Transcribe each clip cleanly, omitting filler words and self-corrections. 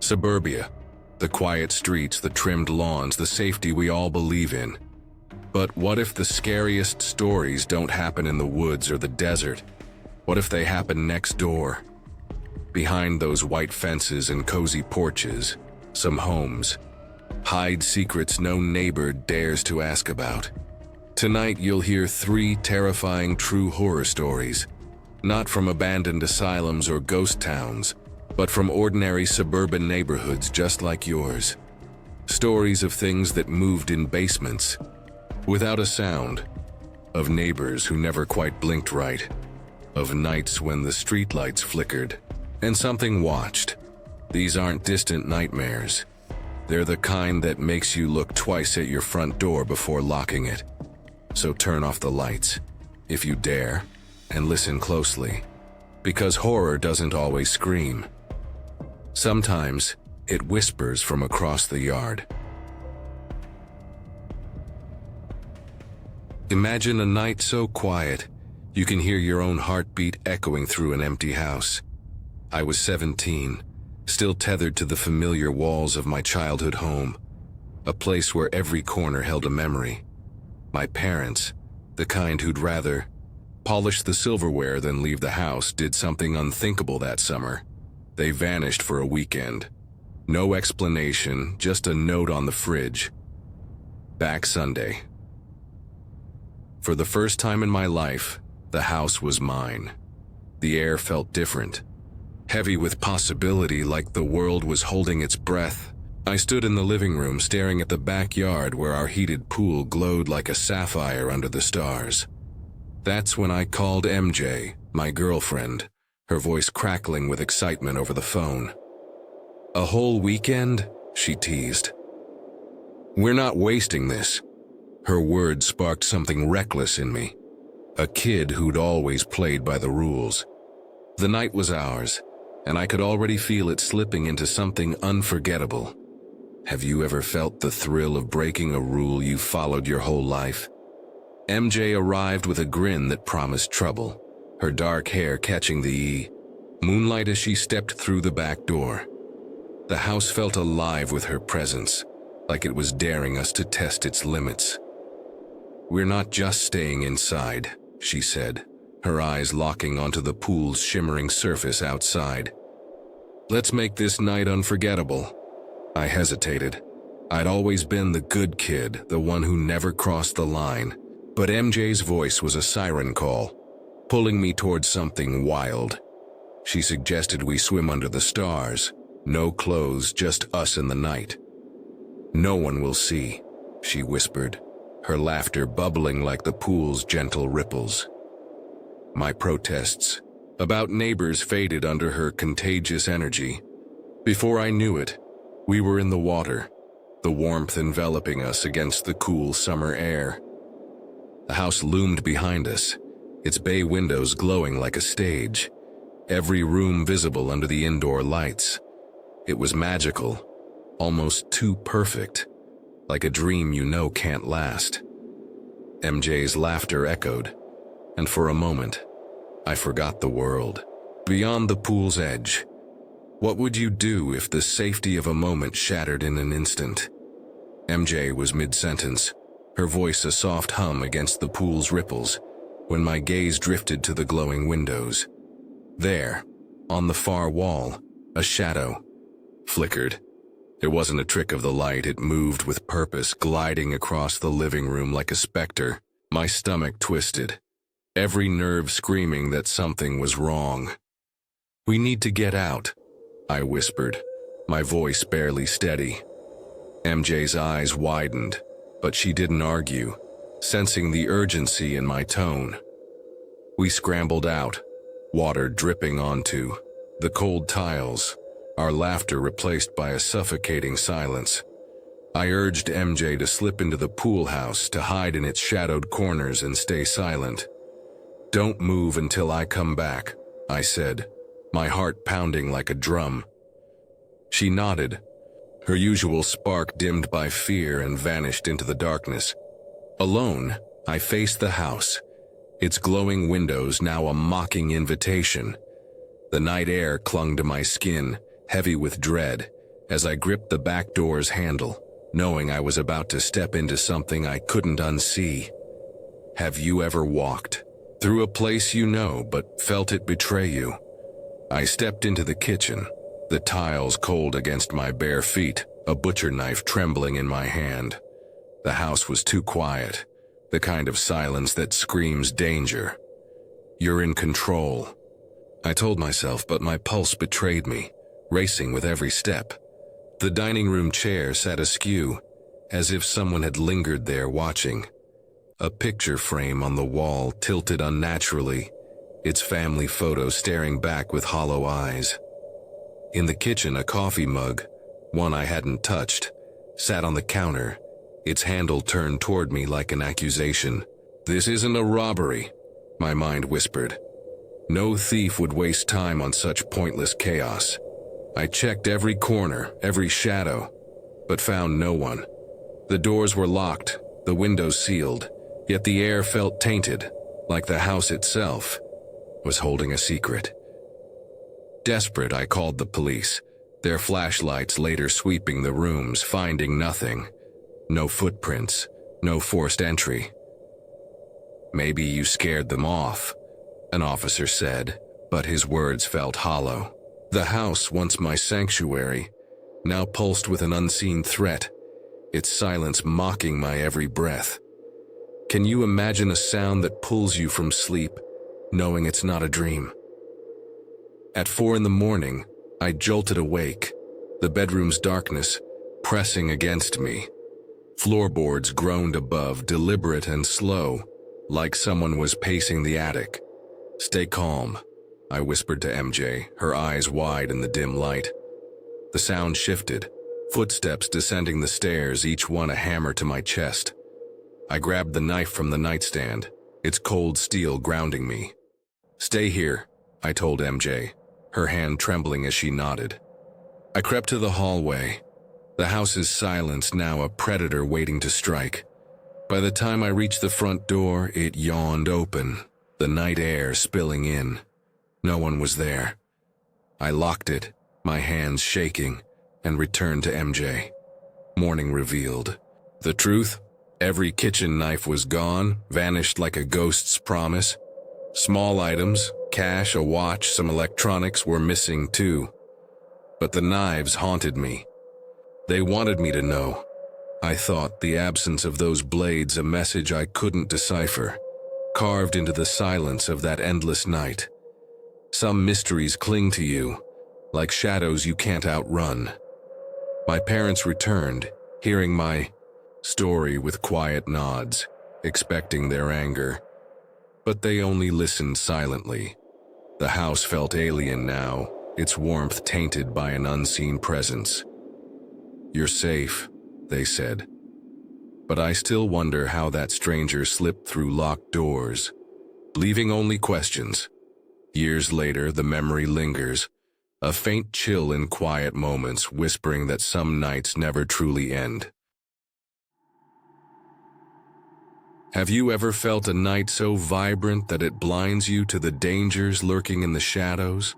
Suburbia. The quiet streets, the trimmed lawns, the safety we all believe in. But what if the scariest stories don't happen in the woods or the desert? What if they happen next door? Behind those white fences and cozy porches, some homes hide secrets no neighbor dares to ask about. Tonight you'll hear 3 terrifying true horror stories, not from abandoned asylums or ghost towns, but from ordinary suburban neighborhoods just like yours. Stories of things that moved in basements, without a sound, of neighbors who never quite blinked right, of nights when the streetlights flickered and something watched. These aren't distant nightmares. They're the kind that makes you look twice at your front door before locking it. So turn off the lights, if you dare, and listen closely, because horror doesn't always scream. Sometimes it whispers from across the yard. Imagine a night so quiet, you can hear your own heartbeat echoing through an empty house. I was 17, still tethered to the familiar walls of my childhood home, a place where every corner held a memory. My parents, the kind who'd rather polish the silverware than leave the house, did something unthinkable that summer. They vanished for a weekend. No explanation, just a note on the fridge. Back Sunday. For the first time in my life, the house was mine. The air felt different, heavy with possibility, like the world was holding its breath. I stood in the living room staring at the backyard where our heated pool glowed like a sapphire under the stars. That's when I called MJ, my girlfriend, her voice crackling with excitement over the phone. "A whole weekend?" she teased. "We're not wasting this." Her words sparked something reckless in me, a kid who'd always played by the rules. The night was ours, and I could already feel it slipping into something unforgettable. Have you ever felt the thrill of breaking a rule you followed your whole life? MJ arrived with a grin that promised trouble, her dark hair catching the moonlight as she stepped through the back door. The house felt alive with her presence, like it was daring us to test its limits. "We're not just staying inside," she said, her eyes locking onto the pool's shimmering surface outside. "Let's make this night unforgettable." I hesitated. I'd always been the good kid, the one who never crossed the line, but MJ's voice was a siren call, pulling me towards something wild. She suggested we swim under the stars, no clothes, just us in the night. "No one will see," she whispered, her laughter bubbling like the pool's gentle ripples. My protests about neighbors faded under her contagious energy. Before I knew it, we were in the water, the warmth enveloping us against the cool summer air. The house loomed behind us, its bay windows glowing like a stage, every room visible under the indoor lights. It was magical, almost too perfect, like a dream you know can't last. MJ's laughter echoed, and for a moment, I forgot the world. Beyond the pool's edge, what would you do if the safety of a moment shattered in an instant? MJ was mid-sentence, her voice a soft hum against the pool's ripples, when my gaze drifted to the glowing windows. There, on the far wall, a shadow flickered. It wasn't a trick of the light, it moved with purpose, gliding across the living room like a specter. My stomach twisted, every nerve screaming that something was wrong. "We need to get out," I whispered, my voice barely steady. MJ's eyes widened, but she didn't argue, sensing the urgency in my tone. We scrambled out, water dripping onto the cold tiles, our laughter replaced by a suffocating silence. I urged MJ to slip into the pool house, to hide in its shadowed corners and stay silent. "Don't move until I come back," I said, my heart pounding like a drum. She nodded, her usual spark dimmed by fear, and vanished into the darkness. Alone, I faced the house, its glowing windows now a mocking invitation. The night air clung to my skin, heavy with dread, as I gripped the back door's handle, knowing I was about to step into something I couldn't unsee. Have you ever walked through a place you know but felt it betray you? I stepped into the kitchen, the tiles cold against my bare feet, a butcher knife trembling in my hand. The house was too quiet, the kind of silence that screams danger. You're in control, I told myself, but my pulse betrayed me, racing with every step. The dining room chair sat askew, as if someone had lingered there watching. A picture frame on the wall tilted unnaturally, its family photo staring back with hollow eyes. In the kitchen, a coffee mug, one I hadn't touched, sat on the counter, its handle turned toward me like an accusation. This isn't a robbery, my mind whispered. No thief would waste time on such pointless chaos. I checked every corner, every shadow, but found no one. The doors were locked, the windows sealed, yet the air felt tainted, like the house itself was holding a secret. Desperate, I called the police, their flashlights later sweeping the rooms, finding nothing. No footprints, no forced entry. Maybe you scared them off, an officer said, but his words felt hollow. The house, once my sanctuary, now pulsed with an unseen threat, its silence mocking my every breath. Can you imagine a sound that pulls you from sleep, knowing it's not a dream? At 4 a.m, I jolted awake, the bedroom's darkness pressing against me. Floorboards groaned above, deliberate and slow, like someone was pacing the attic. Stay calm, I whispered to MJ, her eyes wide in the dim light. The sound shifted, footsteps descending the stairs, each one a hammer to my chest. I grabbed the knife from the nightstand, its cold steel grounding me. Stay here, I told MJ, her hand trembling as she nodded. I crept to the hallway, the house's silence now a predator waiting to strike. By the time I reached the front door, it yawned open, the night air spilling in. No one was there. I locked it, my hands shaking, and returned to MJ. Morning revealed the truth. Every kitchen knife was gone, vanished like a ghost's promise. Small items, cash, a watch, some electronics were missing too. But the knives haunted me. They wanted me to know. I thought, the absence of those blades, a message I couldn't decipher, carved into the silence of that endless night. Some mysteries cling to you, like shadows you can't outrun. My parents returned, hearing my story with quiet nods, expecting their anger. But they only listened silently. The house felt alien now, its warmth tainted by an unseen presence. You're safe, they said. But I still wonder how that stranger slipped through locked doors, leaving only questions. Years later, the memory lingers, a faint chill in quiet moments, whispering that some nights never truly end. Have you ever felt a night so vibrant that it blinds you to the dangers lurking in the shadows?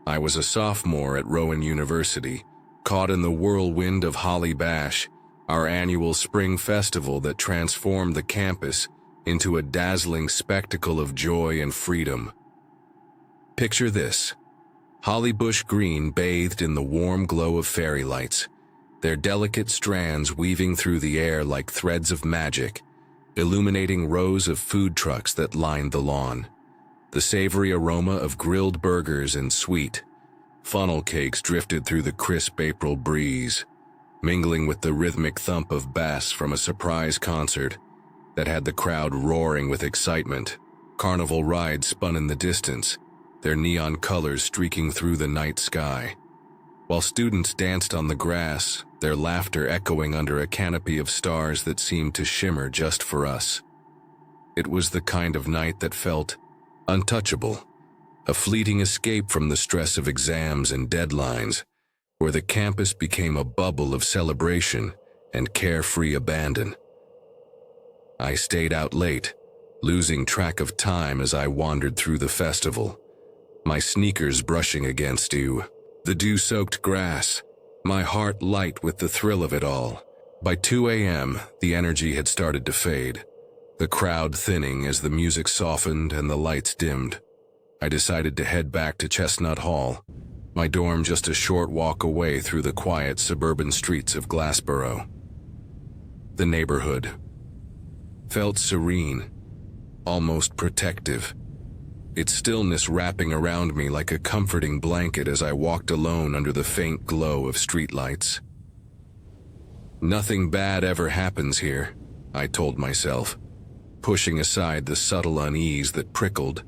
I was a sophomore at Rowan University, caught in the whirlwind of Holly Bash, our annual spring festival that transformed the campus into a dazzling spectacle of joy and freedom. Picture this: Hollybush Green bathed in the warm glow of fairy lights, their delicate strands weaving through the air like threads of magic, illuminating rows of food trucks that lined the lawn. The savory aroma of grilled burgers and sweet funnel cakes drifted through the crisp April breeze, mingling with the rhythmic thump of bass from a surprise concert that had the crowd roaring with excitement. Carnival rides spun in the distance, their neon colors streaking through the night sky, while students danced on the grass, their laughter echoing under a canopy of stars that seemed to shimmer just for us. It was the kind of night that felt untouchable, a fleeting escape from the stress of exams and deadlines, where the campus became a bubble of celebration and carefree abandon. I stayed out late, losing track of time as I wandered through the festival, my sneakers brushing against the dew-soaked grass, my heart light with the thrill of it all. By 2 a.m., the energy had started to fade, the crowd thinning as the music softened and the lights dimmed. I decided to head back to Chestnut Hall, my dorm just a short walk away through the quiet suburban streets of Glassboro. The neighborhood felt serene, almost protective, its stillness wrapping around me like a comforting blanket as I walked alone under the faint glow of streetlights. Nothing bad ever happens here, I told myself, pushing aside the subtle unease that prickled.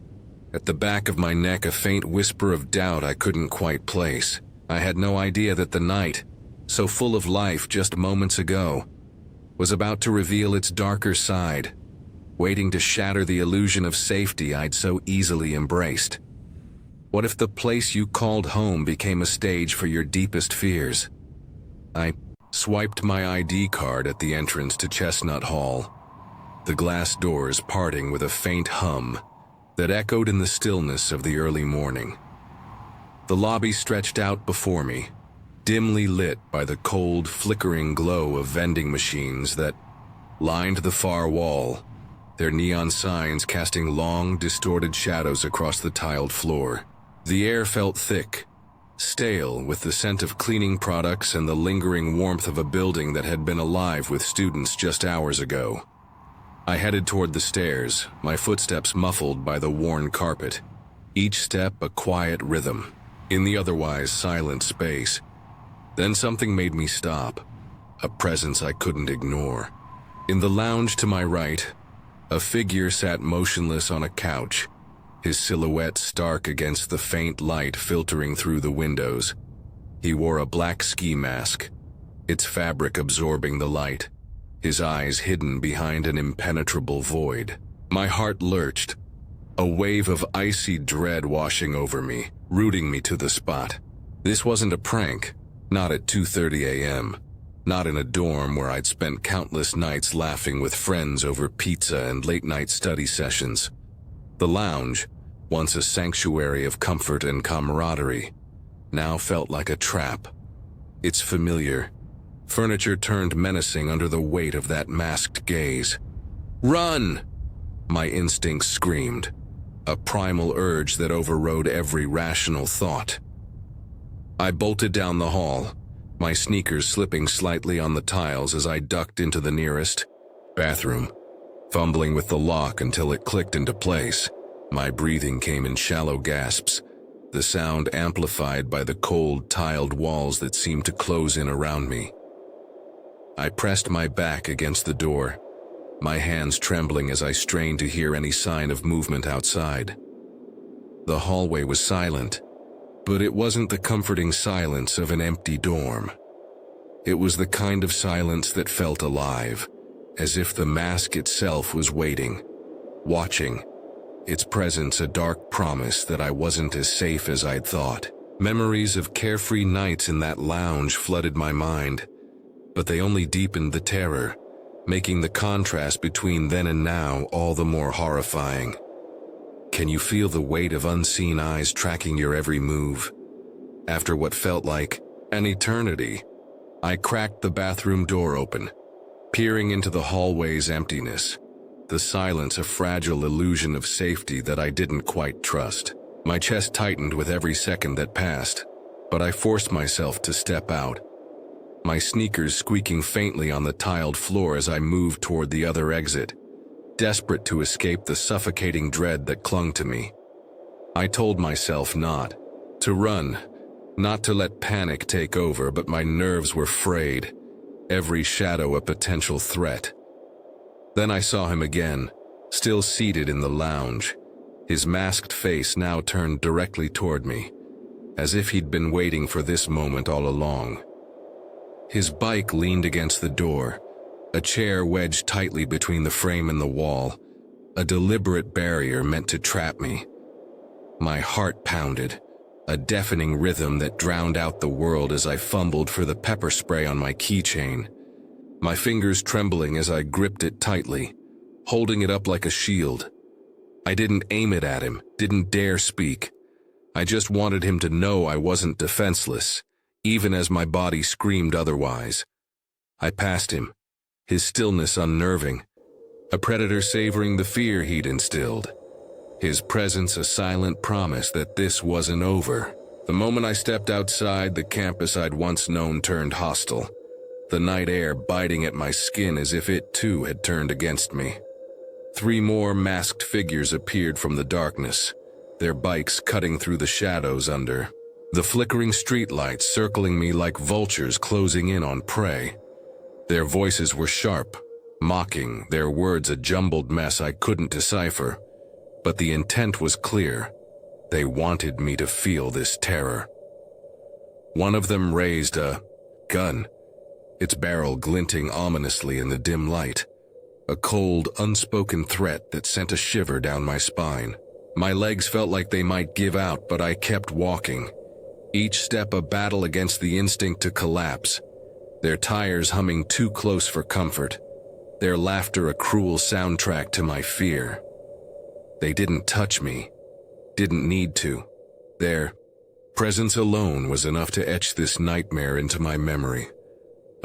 At the back of my neck, a faint whisper of doubt I couldn't quite place. I had no idea that the night, so full of life just moments ago, was about to reveal its darker side, waiting to shatter the illusion of safety I'd so easily embraced. What if the place you called home became a stage for your deepest fears? I swiped my ID card at the entrance to Chestnut Hall, the glass doors parting with a faint hum that echoed in the stillness of the early morning. The lobby stretched out before me, dimly lit by the cold, flickering glow of vending machines that lined the far wall, their neon signs casting long, distorted shadows across the tiled floor. The air felt thick, stale with the scent of cleaning products and the lingering warmth of a building that had been alive with students just hours ago. I headed toward the stairs, my footsteps muffled by the worn carpet, each step a quiet rhythm, in the otherwise silent space. Then something made me stop, a presence I couldn't ignore. In the lounge to my right, a figure sat motionless on a couch, his silhouette stark against the faint light filtering through the windows. He wore a black ski mask, its fabric absorbing the light, his eyes hidden behind an impenetrable void. My heart lurched, a wave of icy dread washing over me, rooting me to the spot. This wasn't a prank, not at 2:30 a.m., not in a dorm where I'd spent countless nights laughing with friends over pizza and late-night study sessions. The lounge, once a sanctuary of comfort and camaraderie, now felt like a trap. Its familiar, furniture turned menacing under the weight of that masked gaze. "Run!" my instincts screamed, a primal urge that overrode every rational thought. I bolted down the hall, my sneakers slipping slightly on the tiles as I ducked into the nearest bathroom, fumbling with the lock until it clicked into place. My breathing came in shallow gasps, the sound amplified by the cold, tiled walls that seemed to close in around me. I pressed my back against the door, my hands trembling as I strained to hear any sign of movement outside. The hallway was silent, but it wasn't the comforting silence of an empty dorm. It was the kind of silence that felt alive, as if the mask itself was waiting, watching, its presence a dark promise that I wasn't as safe as I'd thought. Memories of carefree nights in that lounge flooded my mind, but they only deepened the terror, making the contrast between then and now all the more horrifying. Can you feel the weight of unseen eyes tracking your every move? After what felt like an eternity, I cracked the bathroom door open, peering into the hallway's emptiness, the silence a fragile illusion of safety that I didn't quite trust. My chest tightened with every second that passed, but I forced myself to step out, my sneakers squeaking faintly on the tiled floor as I moved toward the other exit, desperate to escape the suffocating dread that clung to me. I told myself not to run, not to let panic take over, but my nerves were frayed, every shadow a potential threat. Then I saw him again, still seated in the lounge, his masked face now turned directly toward me, as if he'd been waiting for this moment all along. His bike leaned against the door, a chair wedged tightly between the frame and the wall, a deliberate barrier meant to trap me. My heart pounded, a deafening rhythm that drowned out the world as I fumbled for the pepper spray on my keychain, my fingers trembling as I gripped it tightly, holding it up like a shield. I didn't aim it at him, didn't dare speak. I just wanted him to know I wasn't defenseless, even as my body screamed otherwise. I passed him, his stillness unnerving, a predator savoring the fear he'd instilled, his presence a silent promise that this wasn't over. The moment I stepped outside, the campus I'd once known turned hostile, the night air biting at my skin as if it too had turned against me. 3 more masked figures appeared from the darkness, their bikes cutting through the shadows under the flickering streetlights, circling me like vultures closing in on prey. Their voices were sharp, mocking, their words a jumbled mess I couldn't decipher, but the intent was clear. They wanted me to feel this terror. One of them raised a gun, its barrel glinting ominously in the dim light, a cold, unspoken threat that sent a shiver down my spine. My legs felt like they might give out, but I kept walking, each step a battle against the instinct to collapse, their tires humming too close for comfort, their laughter a cruel soundtrack to my fear. They didn't touch me, didn't need to. Their presence alone was enough to etch this nightmare into my memory,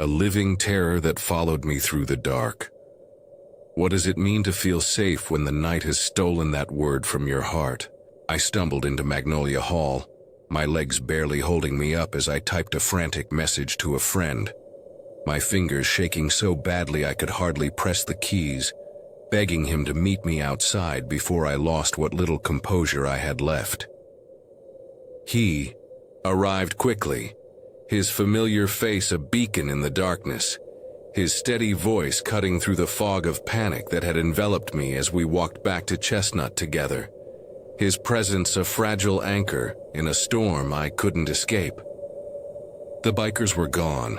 a living terror that followed me through the dark. What does it mean to feel safe when the night has stolen that word from your heart? I stumbled into Magnolia Hall, my legs barely holding me up as I typed a frantic message to a friend, my fingers shaking so badly I could hardly press the keys, begging him to meet me outside before I lost what little composure I had left. He arrived quickly, his familiar face a beacon in the darkness, his steady voice cutting through the fog of panic that had enveloped me as we walked back to Chestnut together, his presence a fragile anchor in a storm I couldn't escape. The bikers were gone,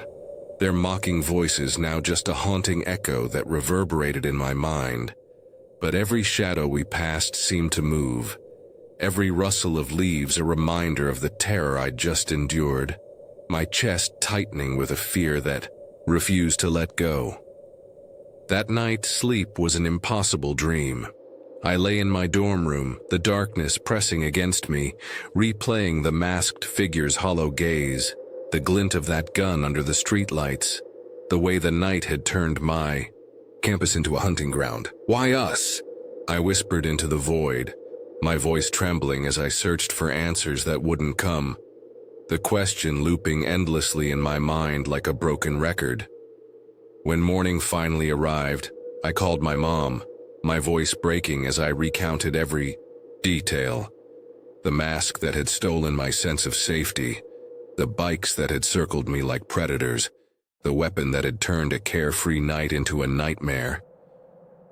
their mocking voices now just a haunting echo that reverberated in my mind. But every shadow we passed seemed to move, every rustle of leaves a reminder of the terror I'd just endured, my chest tightening with a fear that refused to let go. That night, sleep was an impossible dream. I lay in my dorm room, the darkness pressing against me, replaying the masked figure's hollow gaze, the glint of that gun under the streetlights, the way the night had turned my campus into a hunting ground. Why us? I whispered into the void, my voice trembling as I searched for answers that wouldn't come, the question looping endlessly in my mind like a broken record. When morning finally arrived, I called my mom, my voice breaking as I recounted every detail. The mask that had stolen my sense of safety, the bikes that had circled me like predators, the weapon that had turned a carefree night into a nightmare.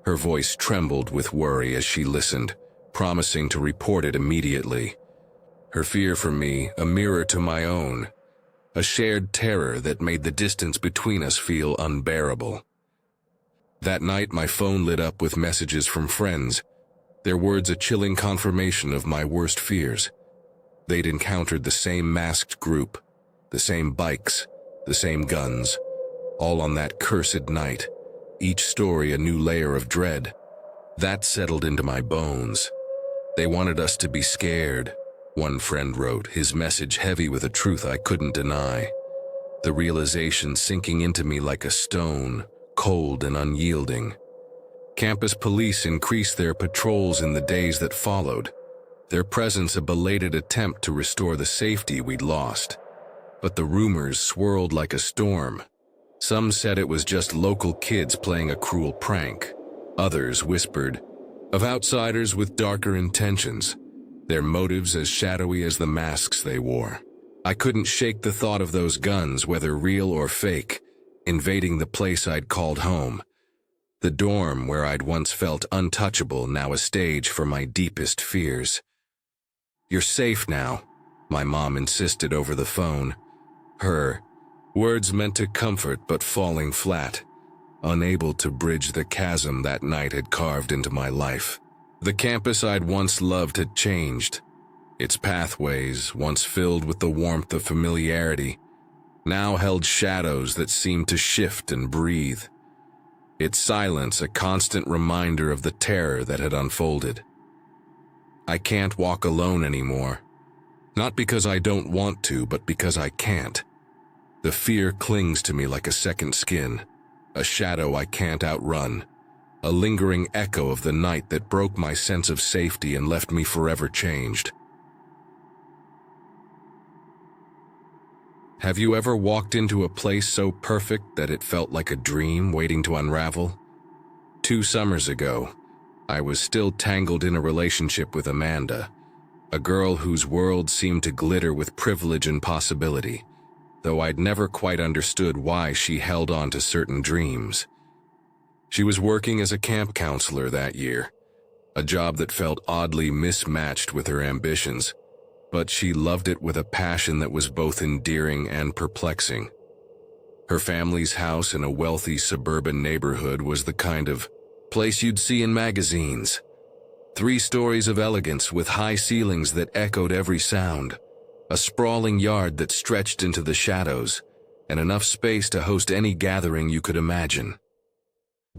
Her voice trembled with worry as she listened, promising to report it immediately. Her fear for me, a mirror to my own, a shared terror that made the distance between us feel unbearable. That night, my phone lit up with messages from friends, their words a chilling confirmation of my worst fears. They'd encountered the same masked group, the same bikes, the same guns, all on that cursed night, each story a new layer of dread. That settled into my bones. They wanted us to be scared, one friend wrote, his message heavy with a truth I couldn't deny. The realization sinking into me like a stone, cold and unyielding. Campus police increased their patrols in the days that followed, their presence a belated attempt to restore the safety we'd lost. But the rumors swirled like a storm. Some said it was just local kids playing a cruel prank. Others whispered of outsiders with darker intentions, their motives as shadowy as the masks they wore. I couldn't shake the thought of those guns, whether real or fake, invading the place I'd called home. The dorm where I'd once felt untouchable, now a stage for my deepest fears. "You're safe now," my mom insisted over the phone. Her words meant to comfort but falling flat, unable to bridge the chasm that night had carved into my life. The campus I'd once loved had changed. Its pathways, once filled with the warmth of familiarity, now held shadows that seemed to shift and breathe. Its silence a constant reminder of the terror that had unfolded. I can't walk alone anymore. Not because I don't want to, but because I can't. The fear clings to me like a second skin, a shadow I can't outrun, a lingering echo of the night that broke my sense of safety and left me forever changed. Have you ever walked into a place so perfect that it felt like a dream waiting to unravel? 2 summers ago, I was still tangled in a relationship with Amanda, a girl whose world seemed to glitter with privilege and possibility, though I'd never quite understood why she held on to certain dreams. She was working as a camp counselor that year, a job that felt oddly mismatched with her ambitions, but she loved it with a passion that was both endearing and perplexing. Her family's house in a wealthy suburban neighborhood was the kind of place you'd see in magazines. 3 stories of elegance with high ceilings that echoed every sound, a sprawling yard that stretched into the shadows, and enough space to host any gathering you could imagine.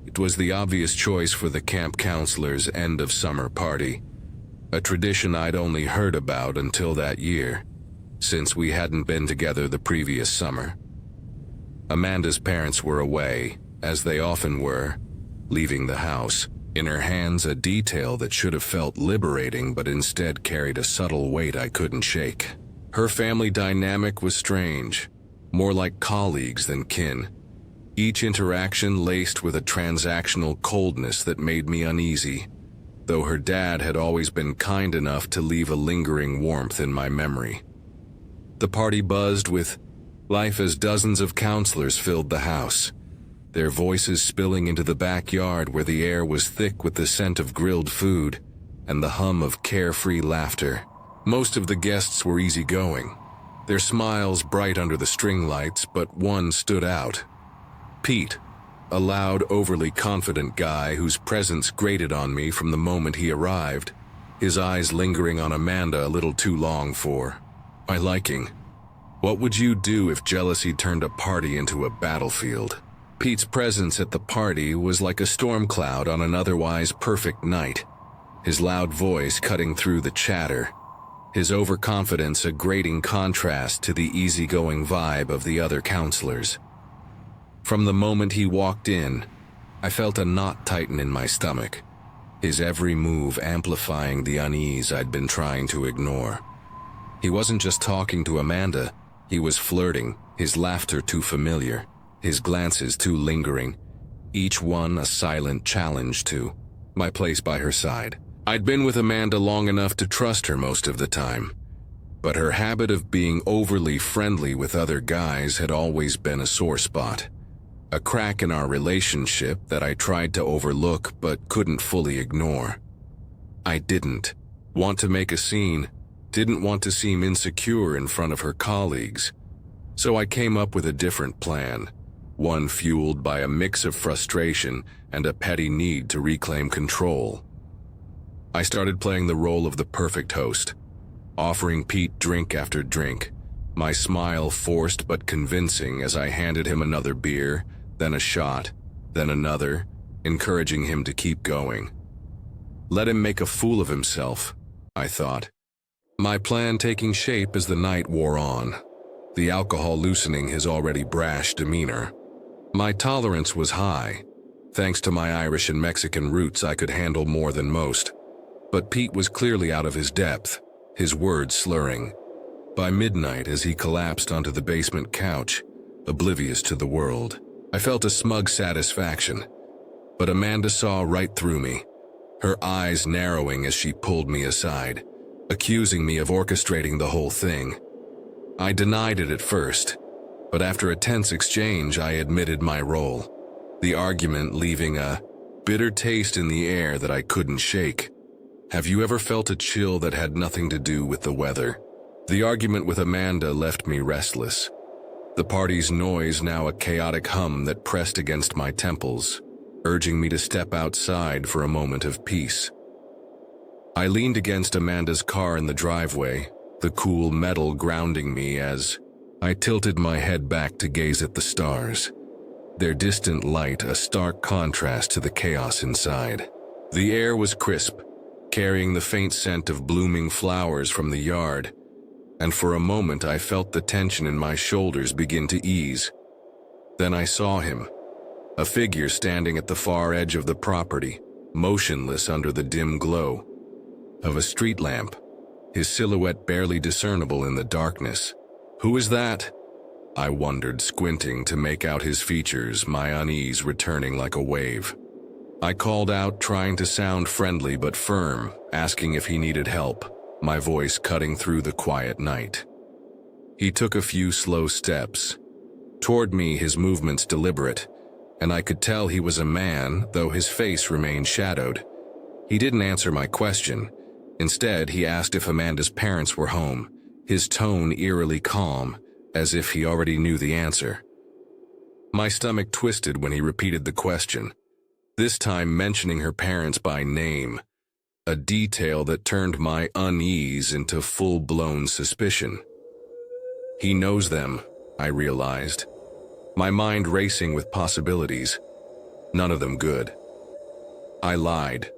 It was the obvious choice for the camp counselor's end-of-summer party, a tradition I'd only heard about until that year, since we hadn't been together the previous summer. Amanda's parents were away, as they often were, leaving the house, in her hands a detail that should have felt liberating but instead carried a subtle weight I couldn't shake. Her family dynamic was strange, more like colleagues than kin, each interaction laced with a transactional coldness that made me uneasy, though her dad had always been kind enough to leave a lingering warmth in my memory. The party buzzed with life as dozens of counselors filled the house, their voices spilling into the backyard where the air was thick with the scent of grilled food and the hum of carefree laughter. Most of the guests were easygoing, their smiles bright under the string lights, but one stood out. Pete, a loud, overly confident guy whose presence grated on me from the moment he arrived, his eyes lingering on Amanda a little too long for my liking. What would you do if jealousy turned a party into a battlefield? Pete's presence at the party was like a storm cloud on an otherwise perfect night, his loud voice cutting through the chatter, his overconfidence a grating contrast to the easygoing vibe of the other counselors. From the moment he walked in, I felt a knot tighten in my stomach, his every move amplifying the unease I'd been trying to ignore. He wasn't just talking to Amanda, he was flirting, his laughter too familiar, his glances too lingering, each one a silent challenge to my place by her side. I'd been with Amanda long enough to trust her most of the time, but her habit of being overly friendly with other guys had always been a sore spot. A crack in our relationship that I tried to overlook but couldn't fully ignore. I didn't want to make a scene, didn't want to seem insecure in front of her colleagues, so I came up with a different plan, one fueled by a mix of frustration and a petty need to reclaim control. I started playing the role of the perfect host, offering Pete drink after drink, my smile forced but convincing as I handed him another beer, then a shot, then another, encouraging him to keep going. Let him make a fool of himself, I thought. My plan taking shape as the night wore on, the alcohol loosening his already brash demeanor. My tolerance was high. Thanks to my Irish and Mexican roots, I could handle more than most. But Pete was clearly out of his depth, his words slurring. By midnight, as he collapsed onto the basement couch, oblivious to the world, I felt a smug satisfaction. But Amanda saw right through me, her eyes narrowing as she pulled me aside, accusing me of orchestrating the whole thing. I denied it at first, but after a tense exchange, I admitted my role, the argument leaving a bitter taste in the air that I couldn't shake. Have you ever felt a chill that had nothing to do with the weather? The argument with Amanda left me restless, the party's noise now a chaotic hum that pressed against my temples, urging me to step outside for a moment of peace. I leaned against Amanda's car in the driveway, the cool metal grounding me as I tilted my head back to gaze at the stars, their distant light a stark contrast to the chaos inside. The air was crisp, carrying the faint scent of blooming flowers from the yard, and for a moment I felt the tension in my shoulders begin to ease. Then I saw him, a figure standing at the far edge of the property, motionless under the dim glow of a street lamp, his silhouette barely discernible in the darkness. "Who is that?" I wondered, squinting to make out his features, my unease returning like a wave. I called out, trying to sound friendly but firm, asking if he needed help, my voice cutting through the quiet night. He took a few slow steps toward me, his movements deliberate, and I could tell he was a man, though his face remained shadowed. He didn't answer my question. Instead, he asked if Amanda's parents were home, his tone eerily calm, as if he already knew the answer. My stomach twisted when he repeated the question, this time mentioning her parents by name, a detail that turned my unease into full-blown suspicion. He knows them, I realized, my mind racing with possibilities, none of them good. I lied,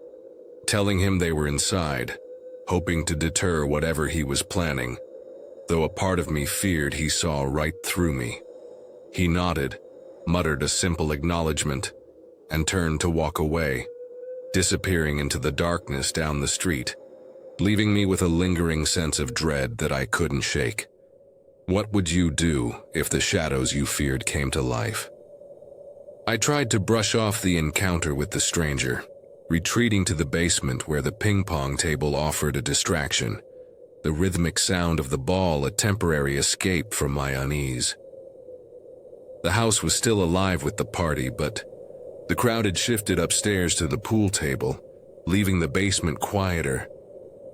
telling him they were inside, hoping to deter whatever he was planning, though a part of me feared he saw right through me. He nodded, muttered a simple acknowledgement, and turned to walk away, disappearing into the darkness down the street, leaving me with a lingering sense of dread that I couldn't shake. What would you do if the shadows you feared came to life? I tried to brush off the encounter with the stranger, retreating to the basement where the ping-pong table offered a distraction, the rhythmic sound of the ball a temporary escape from my unease. The house was still alive with the party, but the crowd had shifted upstairs to the pool table, leaving the basement quieter,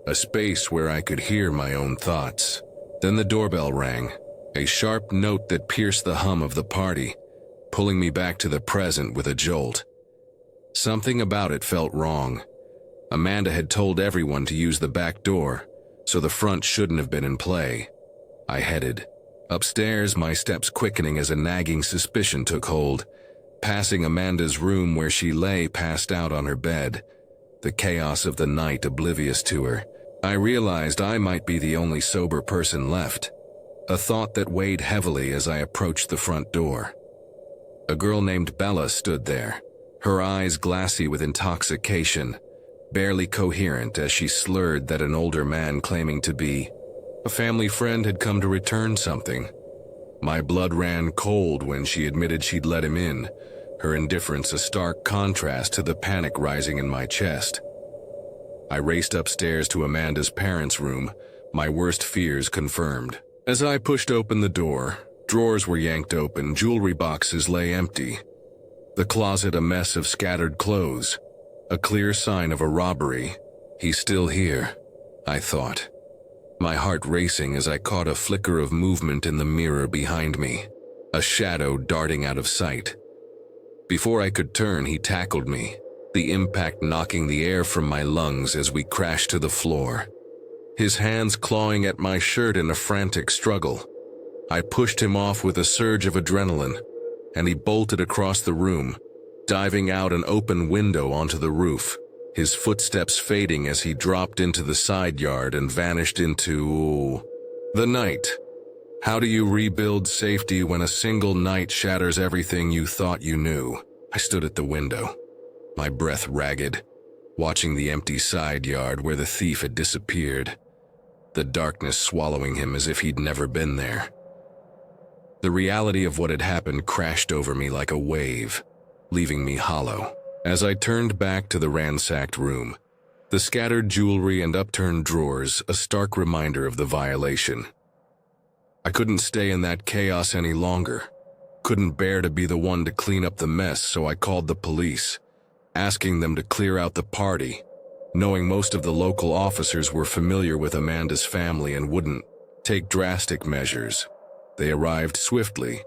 a space where I could hear my own thoughts. Then the doorbell rang, a sharp note that pierced the hum of the party, pulling me back to the present with a jolt. Something about it felt wrong. Amanda had told everyone to use the back door, so the front shouldn't have been in play. I headed upstairs, my steps quickening as a nagging suspicion took hold, passing Amanda's room where she lay passed out on her bed, the chaos of the night oblivious to her. I realized I might be the only sober person left, a thought that weighed heavily as I approached the front door. A girl named Bella stood there, her eyes glassy with intoxication, barely coherent as she slurred that an older man claiming to be a family friend had come to return something. My blood ran cold when she admitted she'd let him in, her indifference a stark contrast to the panic rising in my chest. I raced upstairs to Amanda's parents' room, my worst fears confirmed. As I pushed open the door, drawers were yanked open, jewelry boxes lay empty. The closet a mess of scattered clothes, a clear sign of a robbery. He's still here, I thought, my heart racing as I caught a flicker of movement in the mirror behind me, a shadow darting out of sight. Before I could turn, he tackled me, the impact knocking the air from my lungs as we crashed to the floor, his hands clawing at my shirt in a frantic struggle. I pushed him off with a surge of adrenaline, and he bolted across the room, diving out an open window onto the roof, his footsteps fading as he dropped into the side yard and vanished into the night. How do you rebuild safety when a single night shatters everything you thought you knew? I stood at the window, my breath ragged, watching the empty side yard where the thief had disappeared, the darkness swallowing him as if he'd never been there. The reality of what had happened crashed over me like a wave, leaving me hollow. As I turned back to the ransacked room, the scattered jewelry and upturned drawers a stark reminder of the violation. I couldn't stay in that chaos any longer, couldn't bear to be the one to clean up the mess, so I called the police, asking them to clear out the party, knowing most of the local officers were familiar with Amanda's family and wouldn't take drastic measures. They arrived swiftly,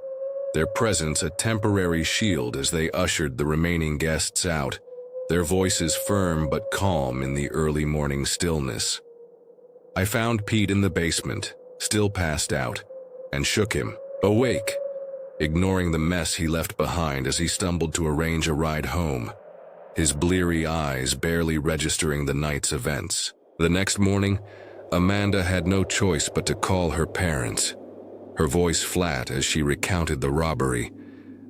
their presence a temporary shield as they ushered the remaining guests out, their voices firm but calm in the early morning stillness. I found Pete in the basement, still passed out, and shook him, awake, ignoring the mess he left behind as he stumbled to arrange a ride home, his bleary eyes barely registering the night's events. The next morning, Amanda had no choice but to call her parents, her voice flat as she recounted the robbery,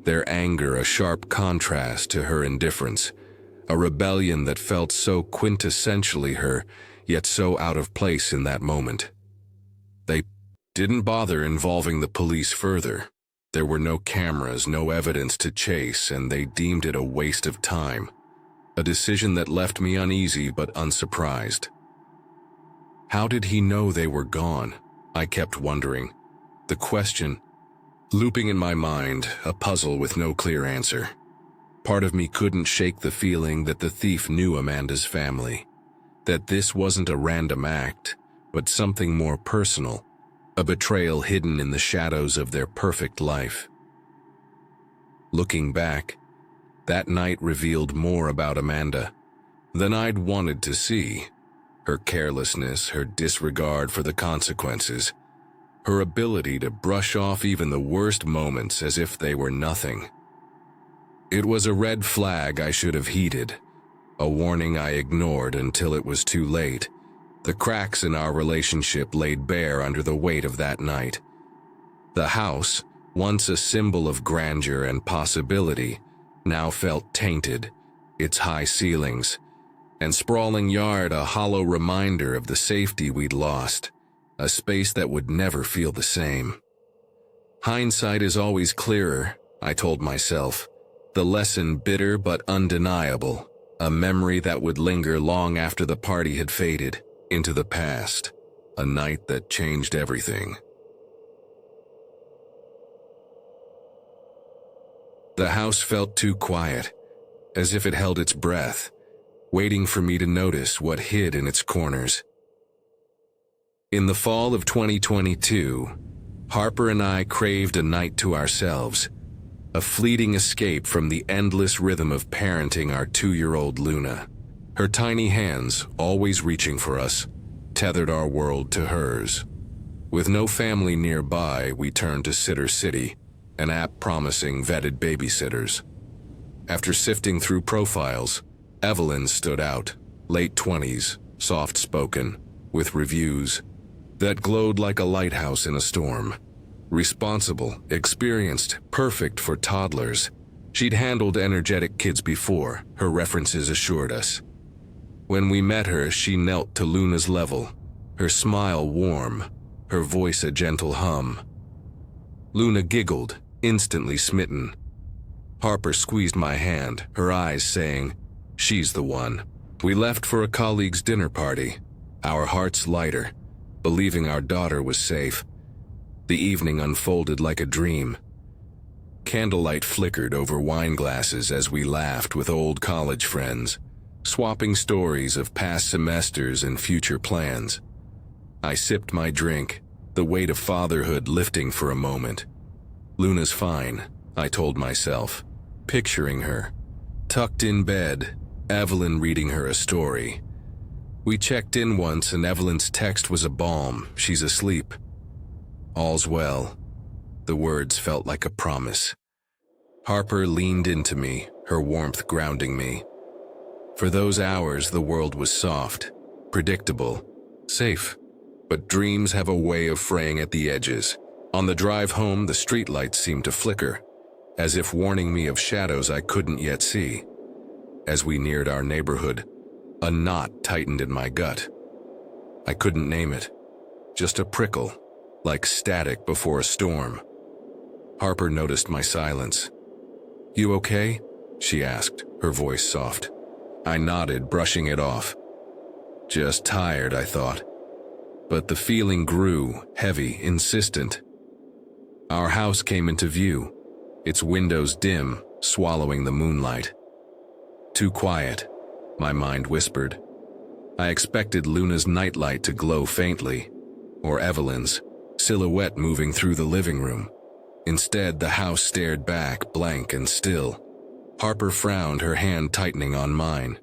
their anger a sharp contrast to her indifference, a rebellion that felt so quintessentially her, yet so out of place in that moment. They didn't bother involving the police further. There were no cameras, no evidence to chase, and they deemed it a waste of time, a decision that left me uneasy but unsurprised. How did he know they were gone? I kept wondering, the question looping in my mind, a puzzle with no clear answer. Part of me couldn't shake the feeling that the thief knew Amanda's family, that this wasn't a random act, but something more personal, a betrayal hidden in the shadows of their perfect life. Looking back, that night revealed more about Amanda than I'd wanted to see. Her carelessness, her disregard for the consequences, her ability to brush off even the worst moments as if they were nothing. It was a red flag I should have heeded, a warning I ignored until it was too late. The cracks in our relationship laid bare under the weight of that night. The house, once a symbol of grandeur and possibility, now felt tainted, its high ceilings and sprawling yard a hollow reminder of the safety we'd lost, a space that would never feel the same. Hindsight is always clearer, I told myself, the lesson bitter but undeniable, a memory that would linger long after the party had faded into the past, a night that changed everything. The house felt too quiet, as if it held its breath, waiting for me to notice what hid in its corners. In the fall of 2022, Harper and I craved a night to ourselves, a fleeting escape from the endless rhythm of parenting our 2-year-old Luna. Her tiny hands, always reaching for us, tethered our world to hers. With no family nearby, we turned to Sitter City, an app promising vetted babysitters. After sifting through profiles, Evelyn stood out, late 20s, soft-spoken, with reviews that glowed like a lighthouse in a storm. Responsible, experienced, perfect for toddlers. She'd handled energetic kids before, her references assured us. When we met her, she knelt to Luna's level, her smile warm, her voice a gentle hum. Luna giggled, instantly smitten. Harper squeezed my hand, her eyes saying, "She's the one." We left for a colleague's dinner party, our hearts lighter, believing our daughter was safe. The evening unfolded like a dream. Candlelight flickered over wine glasses as we laughed with old college friends, swapping stories of past semesters and future plans. I sipped my drink, the weight of fatherhood lifting for a moment. Luna's fine, I told myself, picturing her, tucked in bed, Evelyn reading her a story. We checked in once and Evelyn's text was a balm, she's asleep. All's well. The words felt like a promise. Harper leaned into me, her warmth grounding me. For those hours, the world was soft, predictable, safe. But dreams have a way of fraying at the edges. On the drive home, the streetlights seemed to flicker, as if warning me of shadows I couldn't yet see. As we neared our neighborhood, a knot tightened in my gut. I couldn't name it, just a prickle, like static before a storm. Harper noticed my silence. "You okay?" she asked, her voice soft. I nodded, brushing it off. Just tired, I thought. But the feeling grew, heavy, insistent. Our house came into view, its windows dim, swallowing the moonlight. Too quiet, my mind whispered. I expected Luna's nightlight to glow faintly, or Evelyn's, silhouette moving through the living room. Instead, the house stared back, blank and still. Harper frowned, her hand tightening on mine.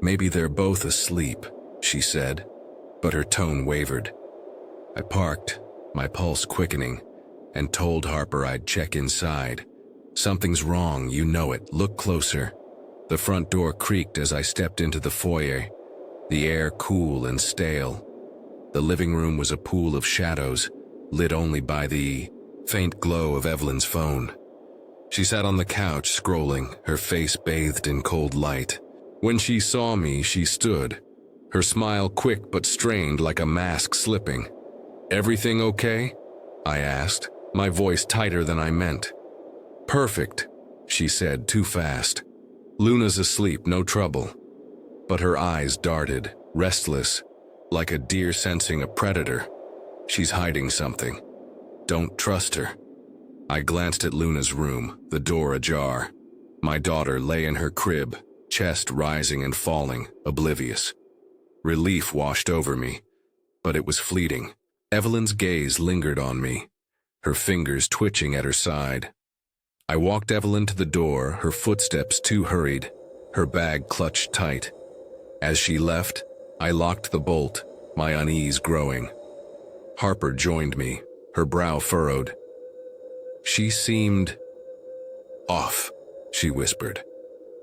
"Maybe they're both asleep," she said, but her tone wavered. I parked, my pulse quickening, and told Harper I'd check inside. "Something's wrong, you know it, look closer." The front door creaked as I stepped into the foyer, the air cool and stale, The living room was a pool of shadows, lit only by the faint glow of Evelyn's phone. She sat on the couch, scrolling, her face bathed in cold light. When she saw me, she stood, her smile quick but strained like a mask slipping. "Everything okay?" I asked, my voice tighter than I meant. "Perfect," she said, too fast. "Luna's asleep, no trouble." But her eyes darted, restless, like a deer sensing a predator. "She's hiding something. Don't trust her." I glanced at Luna's room, the door ajar. My daughter lay in her crib, chest rising and falling, oblivious. Relief washed over me, but it was fleeting. Evelyn's gaze lingered on me, her fingers twitching at her side. I walked Evelyn to the door, her footsteps too hurried, her bag clutched tight. As she left, I locked the bolt, my unease growing. Harper joined me, her brow furrowed. "She seemed off," she whispered.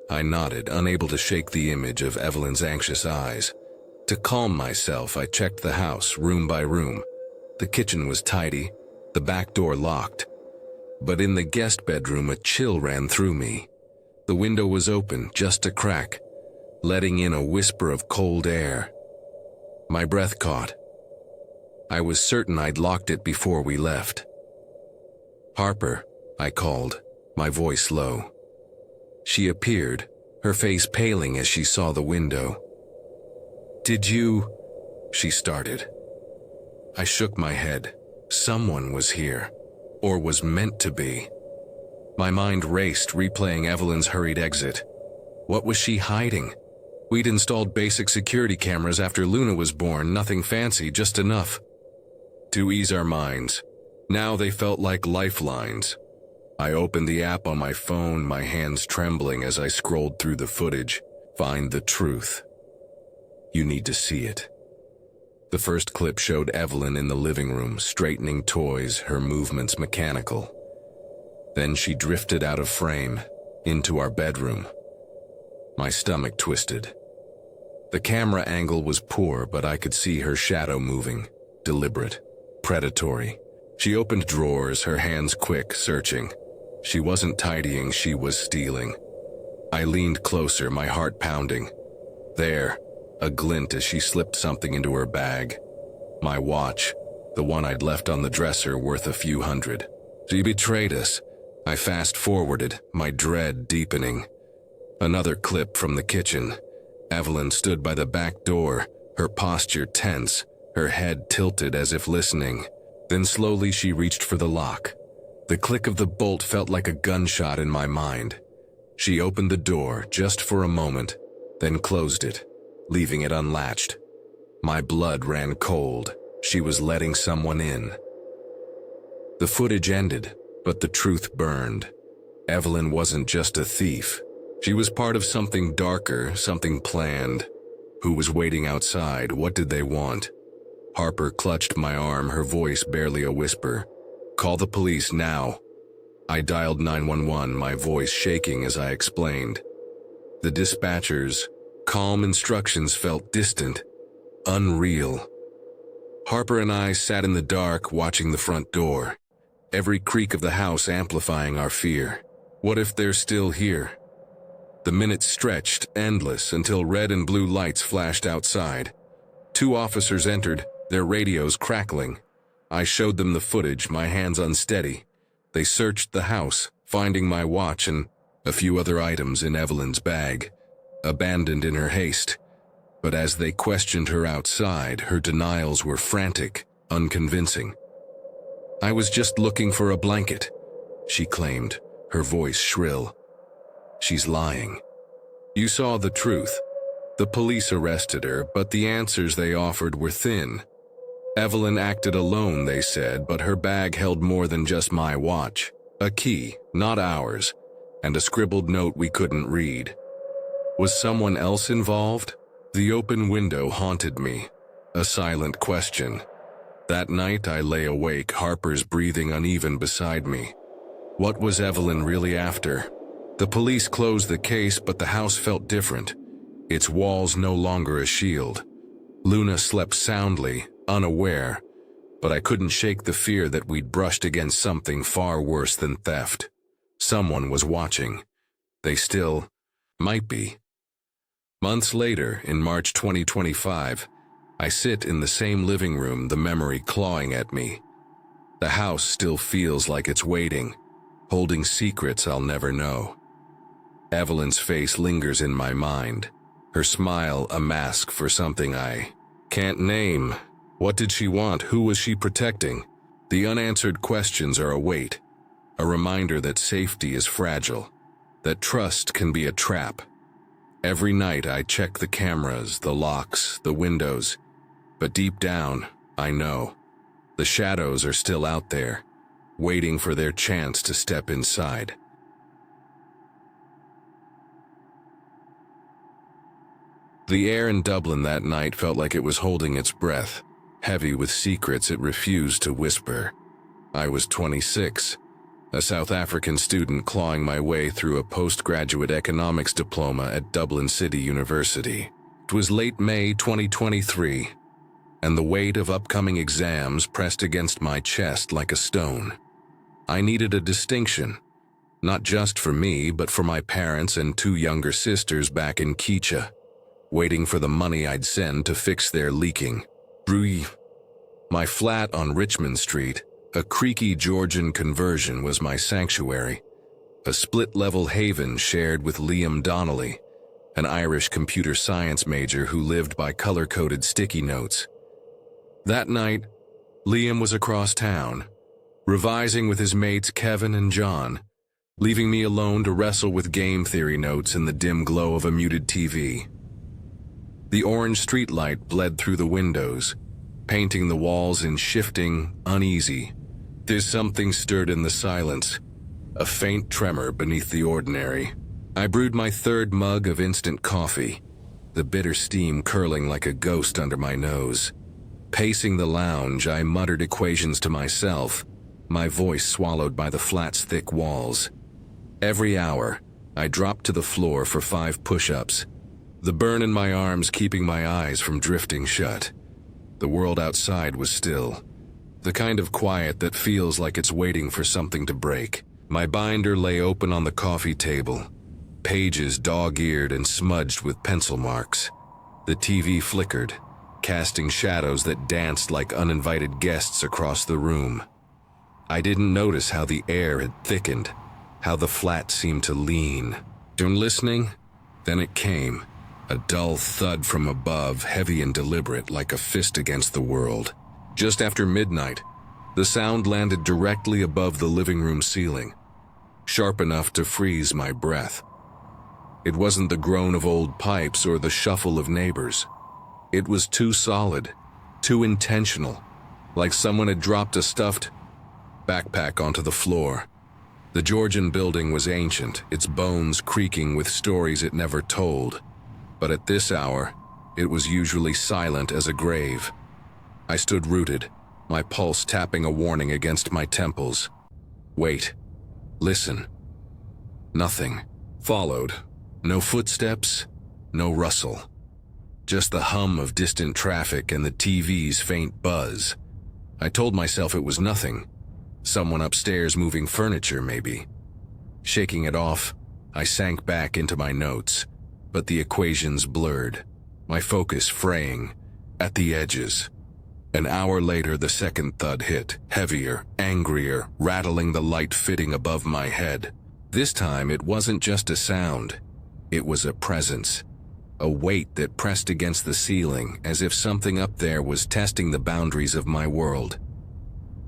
I nodded, unable to shake the image of Evelyn's anxious eyes. To calm myself, I checked the house, room by room. The kitchen was tidy, the back door locked. But in the guest bedroom, a chill ran through me. The window was open, just a crack, letting in a whisper of cold air. My breath caught. I was certain I'd locked it before we left. "Harper," I called, my voice low. She appeared, her face paling as she saw the window. "Did you?" she started. I shook my head. Someone was here, or was meant to be. My mind raced, replaying Evelyn's hurried exit. What was she hiding? We'd installed basic security cameras after Luna was born, nothing fancy, just enough to ease our minds. Now they felt like lifelines. I opened the app on my phone, my hands trembling as I scrolled through the footage. Find the truth. You need to see it. The first clip showed Evelyn in the living room, straightening toys, her movements mechanical. Then she drifted out of frame, into our bedroom. My stomach twisted. The camera angle was poor, but I could see her shadow moving, deliberate, predatory. She opened drawers, her hands quick, searching. She wasn't tidying, she was stealing. I leaned closer, my heart pounding. There, a glint as she slipped something into her bag. My watch, the one I'd left on the dresser, worth a few hundred. She betrayed us. I fast-forwarded, my dread deepening. Another clip from the kitchen. Evelyn stood by the back door, her posture tense, her head tilted as if listening. Then slowly she reached for the lock. The click of the bolt felt like a gunshot in my mind. She opened the door just for a moment, then closed it, leaving it unlatched. My blood ran cold. She was letting someone in. The footage ended, but the truth burned. Evelyn wasn't just a thief. She was part of something darker, something planned. Who was waiting outside? What did they want? Harper clutched my arm, her voice barely a whisper. "Call the police now." I dialed 911, my voice shaking as I explained. The dispatcher's calm instructions felt distant, unreal. Harper and I sat in the dark, watching the front door. Every creak of the house amplifying our fear. What if they're still here? The minutes stretched, endless, until red and blue lights flashed outside. 2 officers entered, their radios crackling. I showed them the footage, my hands unsteady. They searched the house, finding my watch and a few other items in Evelyn's bag, abandoned in her haste. But as they questioned her outside, her denials were frantic, unconvincing. "I was just looking for a blanket," she claimed, her voice shrill. "She's lying. You saw the truth. The police arrested her, but the answers they offered were thin. Evelyn acted alone, they said, but her bag held more than just my watch. A key, not ours, and a scribbled note we couldn't read. Was someone else involved? The open window haunted me, a silent question. That night I lay awake, Harper's breathing uneven beside me. What was Evelyn really after? The police closed the case, but the house felt different. Its walls no longer a shield. Luna slept soundly, unaware, but I couldn't shake the fear that we'd brushed against something far worse than theft. Someone was watching. They still might be. Months later, in March 2025, I sit in the same living room, the memory clawing at me. The house still feels like it's waiting, holding secrets I'll never know. Evelyn's face lingers in my mind, her smile a mask for something I can't name. What did she want? Who was she protecting? The unanswered questions are a weight, a reminder that safety is fragile, that trust can be a trap. Every night I check the cameras, the locks, the windows, but deep down, I know. The shadows are still out there, waiting for their chance to step inside. The air in Dublin that night felt like it was holding its breath, heavy with secrets it refused to whisper. I was 26, a South African student clawing my way through a postgraduate economics diploma at Dublin City University. It was late May 2023, and the weight of upcoming exams pressed against my chest like a stone. I needed a distinction, not just for me, but for my parents and 2 younger sisters back in Kecha, waiting for the money I'd send to fix their leaking. My flat on Richmond Street, a creaky Georgian conversion, was my sanctuary, a split-level haven shared with Liam Donnelly, an Irish computer science major who lived by color-coded sticky notes. That night, Liam was across town, revising with his mates Kevin and John, leaving me alone to wrestle with game theory notes in the dim glow of a muted TV. The orange streetlight bled through the windows, painting the walls in shifting, uneasy. There's something stirred in the silence, a faint tremor beneath the ordinary. I brewed my 3rd mug of instant coffee, the bitter steam curling like a ghost under my nose. Pacing the lounge, I muttered equations to myself, my voice swallowed by the flat's thick walls. Every hour, I dropped to the floor for 5 push-ups, the burn in my arms keeping my eyes from drifting shut. The world outside was still, the kind of quiet that feels like it's waiting for something to break. My binder lay open on the coffee table, pages dog-eared and smudged with pencil marks. The TV flickered, casting shadows that danced like uninvited guests across the room. I didn't notice how the air had thickened, how the flat seemed to lean. Done listening? Then it came, a dull thud from above, heavy and deliberate like a fist against the world. Just after midnight, the sound landed directly above the living room ceiling, sharp enough to freeze my breath. It wasn't the groan of old pipes or the shuffle of neighbors. It was too solid, too intentional, like someone had dropped a stuffed backpack onto the floor. The Georgian building was ancient, its bones creaking with stories it never told. But at this hour, it was usually silent as a grave. I stood rooted, my pulse tapping a warning against my temples. Wait. Listen. Nothing followed. No footsteps, no rustle. Just the hum of distant traffic and the TV's faint buzz. I told myself it was nothing. Someone upstairs moving furniture, maybe. Shaking it off, I sank back into my notes, but the equations blurred, my focus fraying at the edges. An hour later, the second thud hit, heavier, angrier, rattling the light fitting above my head. This time, it wasn't just a sound. It was a presence, a weight that pressed against the ceiling as if something up there was testing the boundaries of my world.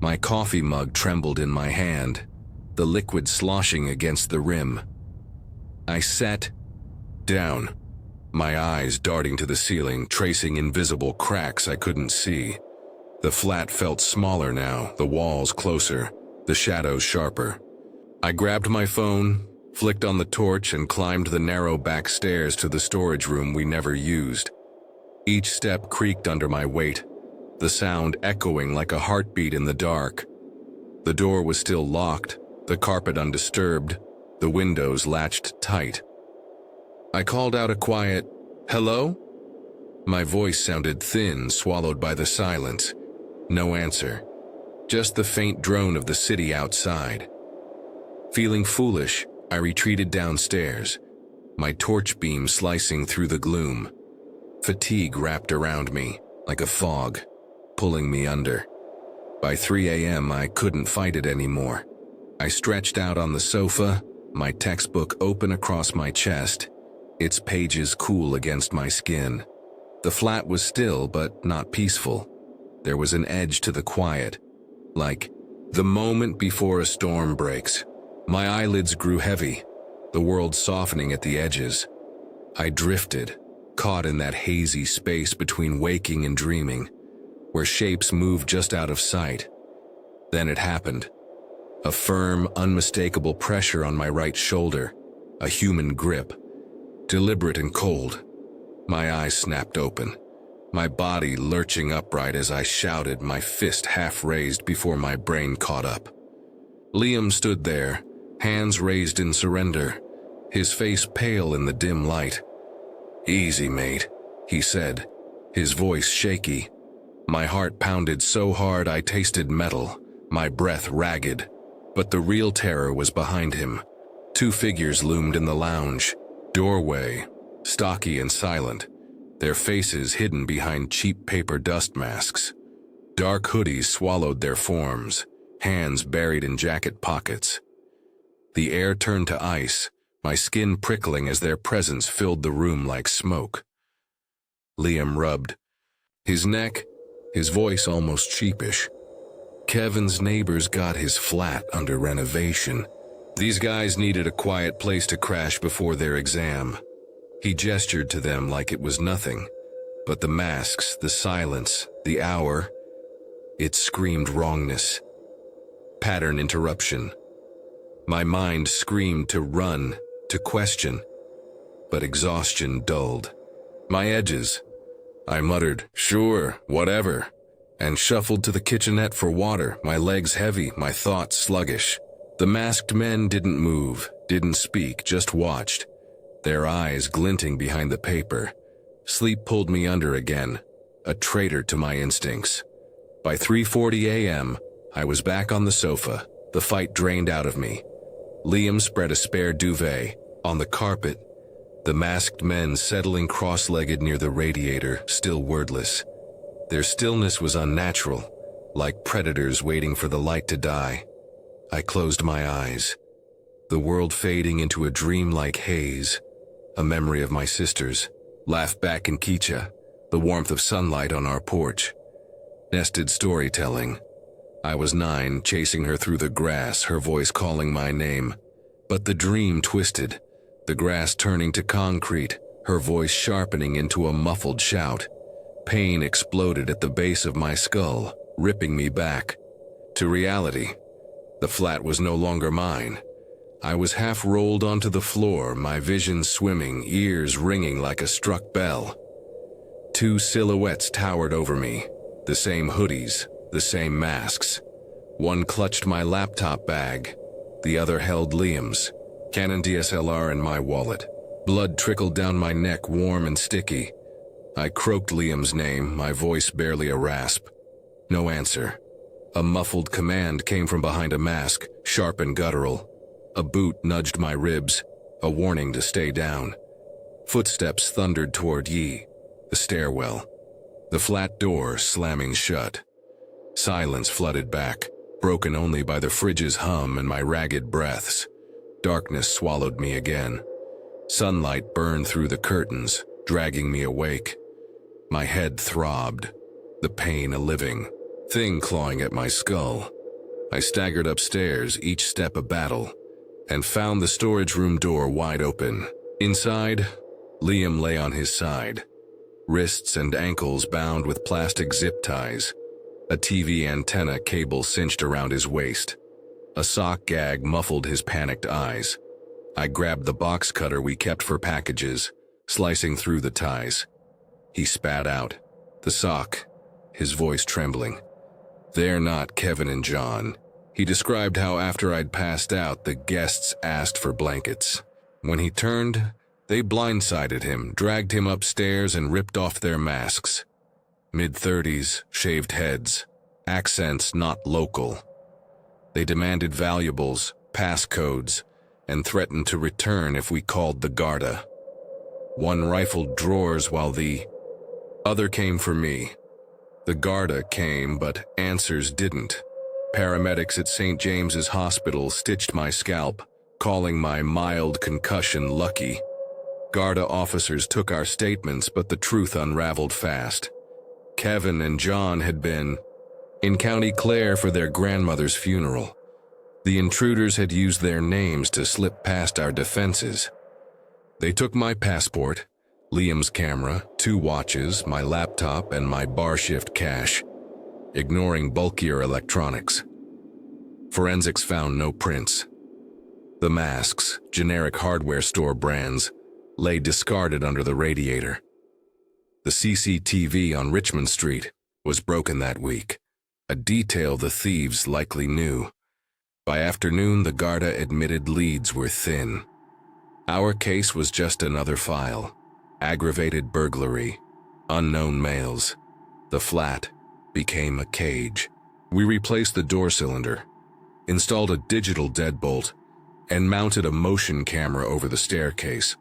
My coffee mug trembled in my hand, the liquid sloshing against the rim. I sat down, my eyes darting to the ceiling, tracing invisible cracks I couldn't see. The flat felt smaller now, the walls closer, the shadows sharper. I grabbed my phone, flicked on the torch, and climbed the narrow back stairs to the storage room we never used. Each step creaked under my weight, the sound echoing like a heartbeat in the dark. The door was still locked, the carpet undisturbed, the windows latched tight. I called out a quiet, "Hello?" My voice sounded thin, swallowed by the silence. No answer. Just the faint drone of the city outside. Feeling foolish, I retreated downstairs, my torch beam slicing through the gloom. Fatigue wrapped around me, like a fog, pulling me under. By 3 a.m., I couldn't fight it anymore. I stretched out on the sofa, my textbook open across my chest, its pages cool against my skin. The flat was still, but not peaceful. There was an edge to the quiet, like the moment before a storm breaks. My eyelids grew heavy, the world softening at the edges. I drifted, caught in that hazy space between waking and dreaming, where shapes moved just out of sight. Then it happened. A firm, unmistakable pressure on my right shoulder, a human grip, deliberate and cold. My eyes snapped open, my body lurching upright as I shouted, my fist half raised before my brain caught up. Liam stood there, hands raised in surrender, his face pale in the dim light. "Easy, mate," he said, his voice shaky. My heart pounded so hard I tasted metal, my breath ragged. But the real terror was behind him. Two figures loomed in the lounge, doorway, stocky and silent, their faces hidden behind cheap paper dust masks. Dark hoodies swallowed their forms, hands buried in jacket pockets. The air turned to ice, my skin prickling as their presence filled the room like smoke. Liam rubbed his neck, his voice almost sheepish. "Kevin's neighbors got his flat under renovation. These guys needed a quiet place to crash before their exam." He gestured to them like it was nothing, but the masks, the silence, the hour, it screamed wrongness. Pattern interruption. My mind screamed to run, to question, but exhaustion dulled. My edges. I muttered, "Sure, whatever," and shuffled to the kitchenette for water, my legs heavy, my thoughts sluggish. The masked men didn't move, didn't speak, just watched, their eyes glinting behind the paper. Sleep pulled me under again, a traitor to my instincts. By 3:40 a.m., I was back on the sofa, the fight drained out of me. Liam spread a spare duvet. On the carpet, the masked men settling cross-legged near the radiator, still wordless. Their stillness was unnatural, like predators waiting for the light to die. I closed my eyes, the world fading into a dream-like haze, a memory of my sisters, laughed back in Kicha, the warmth of sunlight on our porch. Nested storytelling. I was 9, chasing her through the grass, her voice calling my name. But the dream twisted, the grass turning to concrete, her voice sharpening into a muffled shout. Pain exploded at the base of my skull, ripping me back to reality. The flat was no longer mine. I was half rolled onto the floor, my vision swimming, ears ringing like a struck bell. Two silhouettes towered over me, the same hoodies, the same masks. One clutched my laptop bag, the other held Liam's, Canon DSLR and my wallet. Blood trickled down my neck, warm and sticky. I croaked Liam's name, my voice barely a rasp. No answer. A muffled command came from behind a mask, sharp and guttural. A boot nudged my ribs, a warning to stay down. Footsteps thundered toward Yi, the stairwell. The flat door slamming shut. Silence flooded back, broken only by the fridge's hum and my ragged breaths. Darkness swallowed me again. Sunlight burned through the curtains, dragging me awake. My head throbbed, the pain a living thing clawing at my skull. I staggered upstairs, each step a battle, and found the storage room door wide open. Inside, Liam lay on his side, wrists and ankles bound with plastic zip ties, a TV antenna cable cinched around his waist. A sock gag muffled his panicked eyes. I grabbed the box cutter we kept for packages, slicing through the ties. He spat out, the sock, his voice trembling. "They're not Kevin and John." He described how after I'd passed out, the guests asked for blankets. When he turned, They blindsided him, dragged him upstairs, and ripped off their masks. Mid-30s, shaved heads, accents not local. They demanded valuables, passcodes, and threatened to return if we called the Garda. One rifled drawers while the other came for me. The Garda came, but answers didn't. Paramedics at St. James's Hospital stitched my scalp, calling my mild concussion lucky. Garda officers took our statements, but the truth unraveled fast. Kevin and John had been in County Clare for their grandmother's funeral. The intruders had used their names to slip past our defenses. They took my passport, Liam's camera, 2 watches, my laptop, and my bar shift cash, ignoring bulkier electronics. Forensics found no prints. The masks, generic hardware store brands, lay discarded under the radiator. The CCTV on Richmond Street was broken that week, a detail the thieves likely knew. By afternoon, the Garda admitted leads were thin. Our case was just another file. Aggravated burglary, unknown males. The flat became a cage. We replaced the door cylinder, installed a digital deadbolt, and mounted a motion camera over the staircase,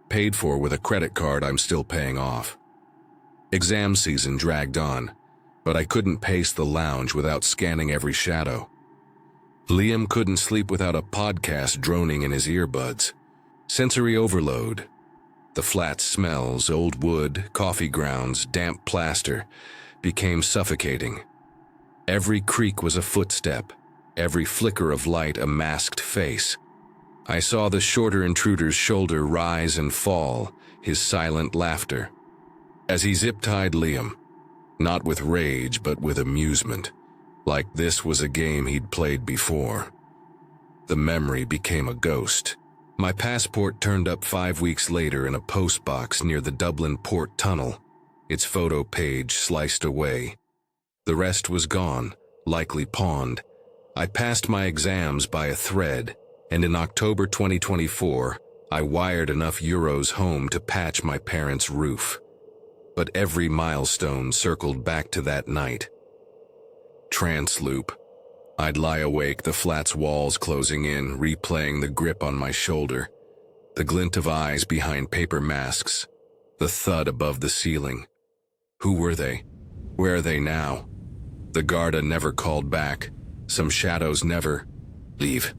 paid for with a credit card I'm still paying off. Exam season dragged on, but I couldn't pace the lounge without scanning every shadow. Liam couldn't sleep without a podcast droning in his earbuds. Sensory overload. The flat smells, old wood, coffee grounds, damp plaster, became suffocating. Every creak was a footstep, every flicker of light a masked face. I saw the shorter intruder's shoulder rise and fall, his silent laughter. As he zip-tied Liam, not with rage but with amusement, like this was a game he'd played before. The memory became a ghost. My passport turned up 5 weeks later in a postbox near the Dublin Port Tunnel, its photo page sliced away. The rest was gone, likely pawned. I passed my exams by a thread, and in October 2024, I wired enough euros home to patch my parents' roof. But every milestone circled back to that night. Trance loop. I'd lie awake, the flat's walls closing in, replaying the grip on my shoulder, the glint of eyes behind paper masks, the thud above the ceiling. Who were they? Where are they now? The Garda never called back. Some shadows never leave.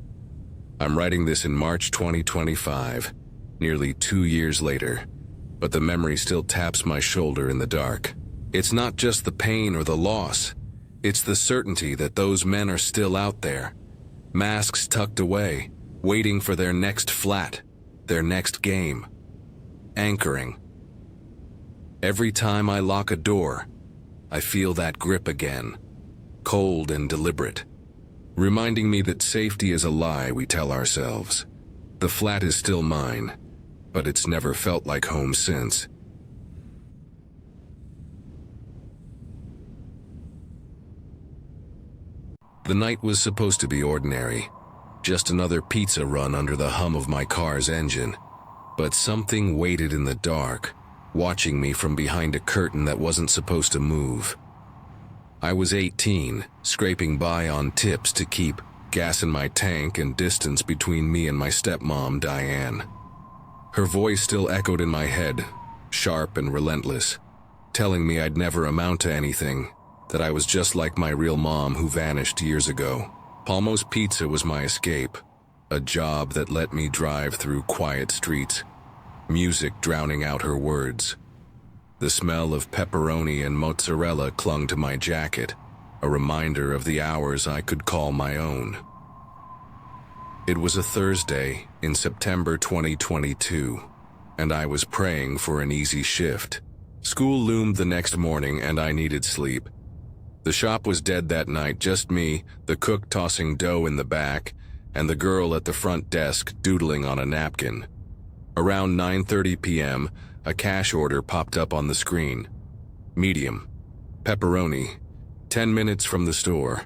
I'm writing this in March 2025, nearly 2 years later, but the memory still taps my shoulder in the dark. It's not just the pain or the loss. It's the certainty that those men are still out there, masks tucked away, waiting for their next flat, their next game. Anchoring. Every time I lock a door, I feel that grip again, cold and deliberate, reminding me that safety is a lie we tell ourselves. The flat is still mine, but it's never felt like home since. The night was supposed to be ordinary, just another pizza run under the hum of my car's engine. But something waited in the dark, watching me from behind a curtain that wasn't supposed to move. I was 18, scraping by on tips to keep gas in my tank and distance between me and my stepmom, Diane. Her voice still echoed in my head, sharp and relentless, telling me I'd never amount to anything, that I was just like my real mom who vanished years ago. Palmo's Pizza was my escape, a job that let me drive through quiet streets, music drowning out her words. The smell of pepperoni and mozzarella clung to my jacket, a reminder of the hours I could call my own. It was a Thursday in September 2022, and I was praying for an easy shift. School loomed the next morning and I needed sleep. The shop was dead that night, just me, the cook tossing dough in the back, and the girl at the front desk doodling on a napkin. Around 9:30 p.m., a cash order popped up on the screen. Medium. Pepperoni. 10 minutes from the store.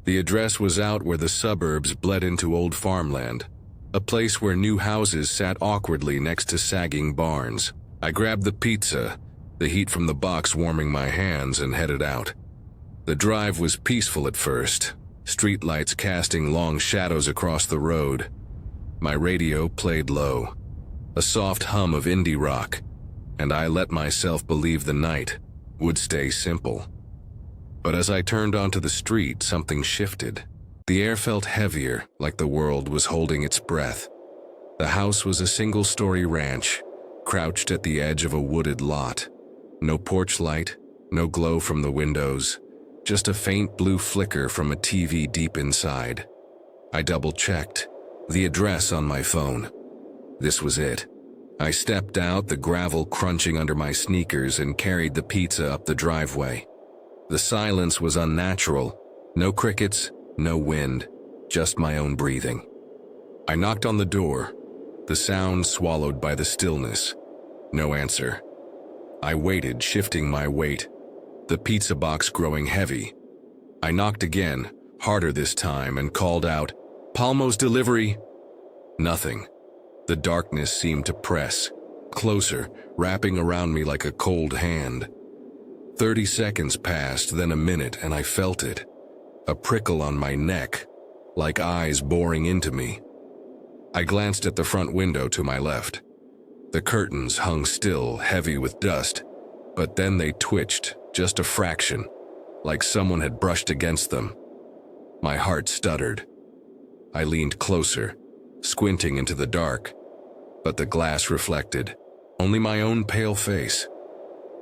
The address was out where the suburbs bled into old farmland. a place where new houses sat awkwardly next to sagging barns. I grabbed the pizza, the heat from the box warming my hands, and headed out. The drive was peaceful at first, streetlights casting long shadows across the road. My radio played low, a soft hum of indie rock, and I let myself believe the night would stay simple. But as I turned onto the street, something shifted. The air felt heavier, like the world was holding its breath. The house was a single-story ranch, crouched at the edge of a wooded lot. No porch light, no glow from the windows, just a faint blue flicker from a TV deep inside. I double-checked the address on my phone. This was it. I stepped out, the gravel crunching under my sneakers, and carried the pizza up the driveway. The silence was unnatural. No crickets, no wind, just my own breathing. I knocked on the door, the sound swallowed by the stillness. No answer. I waited, shifting my weight, the pizza box growing heavy. I knocked again, harder this time, and called out, "Palmo's delivery." Nothing. The darkness seemed to press, closer, wrapping around me like a cold hand. 30 seconds passed, then a minute, and I felt it. A prickle on my neck, like eyes boring into me. I glanced at the front window to my left. The curtains hung still, heavy with dust, but then they twitched, just a fraction, like someone had brushed against them. My heart stuttered. I leaned closer, squinting into the dark, but the glass reflected only my own pale face.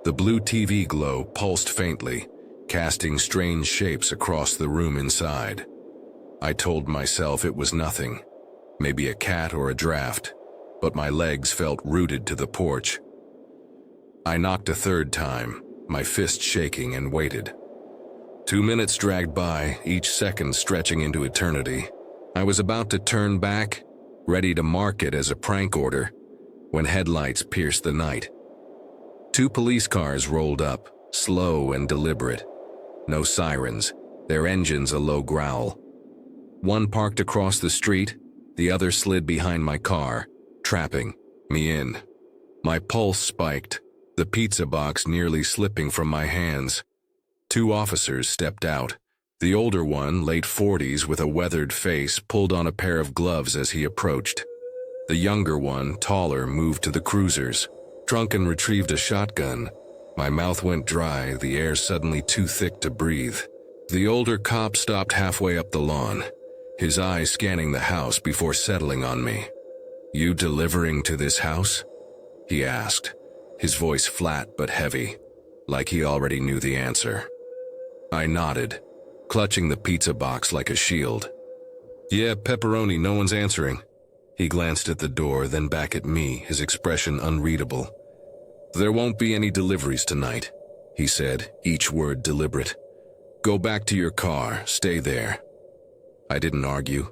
The blue TV glow pulsed faintly, casting strange shapes across the room inside. I told myself it was nothing, maybe a cat or a draft, but my legs felt rooted to the porch. I knocked a third time, my fist shaking, and waited. 2 minutes dragged by, each second stretching into eternity. I was about to turn back, ready to mark it as a prank order, when headlights pierced the night. 2 police cars rolled up, slow and deliberate. No sirens, their engines a low growl. One parked across the street, the other slid behind my car, trapping me in. My pulse spiked, the pizza box nearly slipping from my hands. 2 officers stepped out. The older one, late 40s with a weathered face, pulled on a pair of gloves as he approached. The younger one, taller, moved to the cruisers. Trunk and retrieved a shotgun. My mouth went dry, the air suddenly too thick to breathe. The older cop stopped halfway up the lawn, his eyes scanning the house before settling on me. "You delivering to this house?" he asked, his voice flat but heavy, like he already knew the answer. I nodded, clutching the pizza box like a shield. "Yeah, pepperoni, no one's answering." He glanced at the door, then back at me, his expression unreadable. "There won't be any deliveries tonight," he said, each word deliberate. "Go back to your car, stay there." I didn't argue.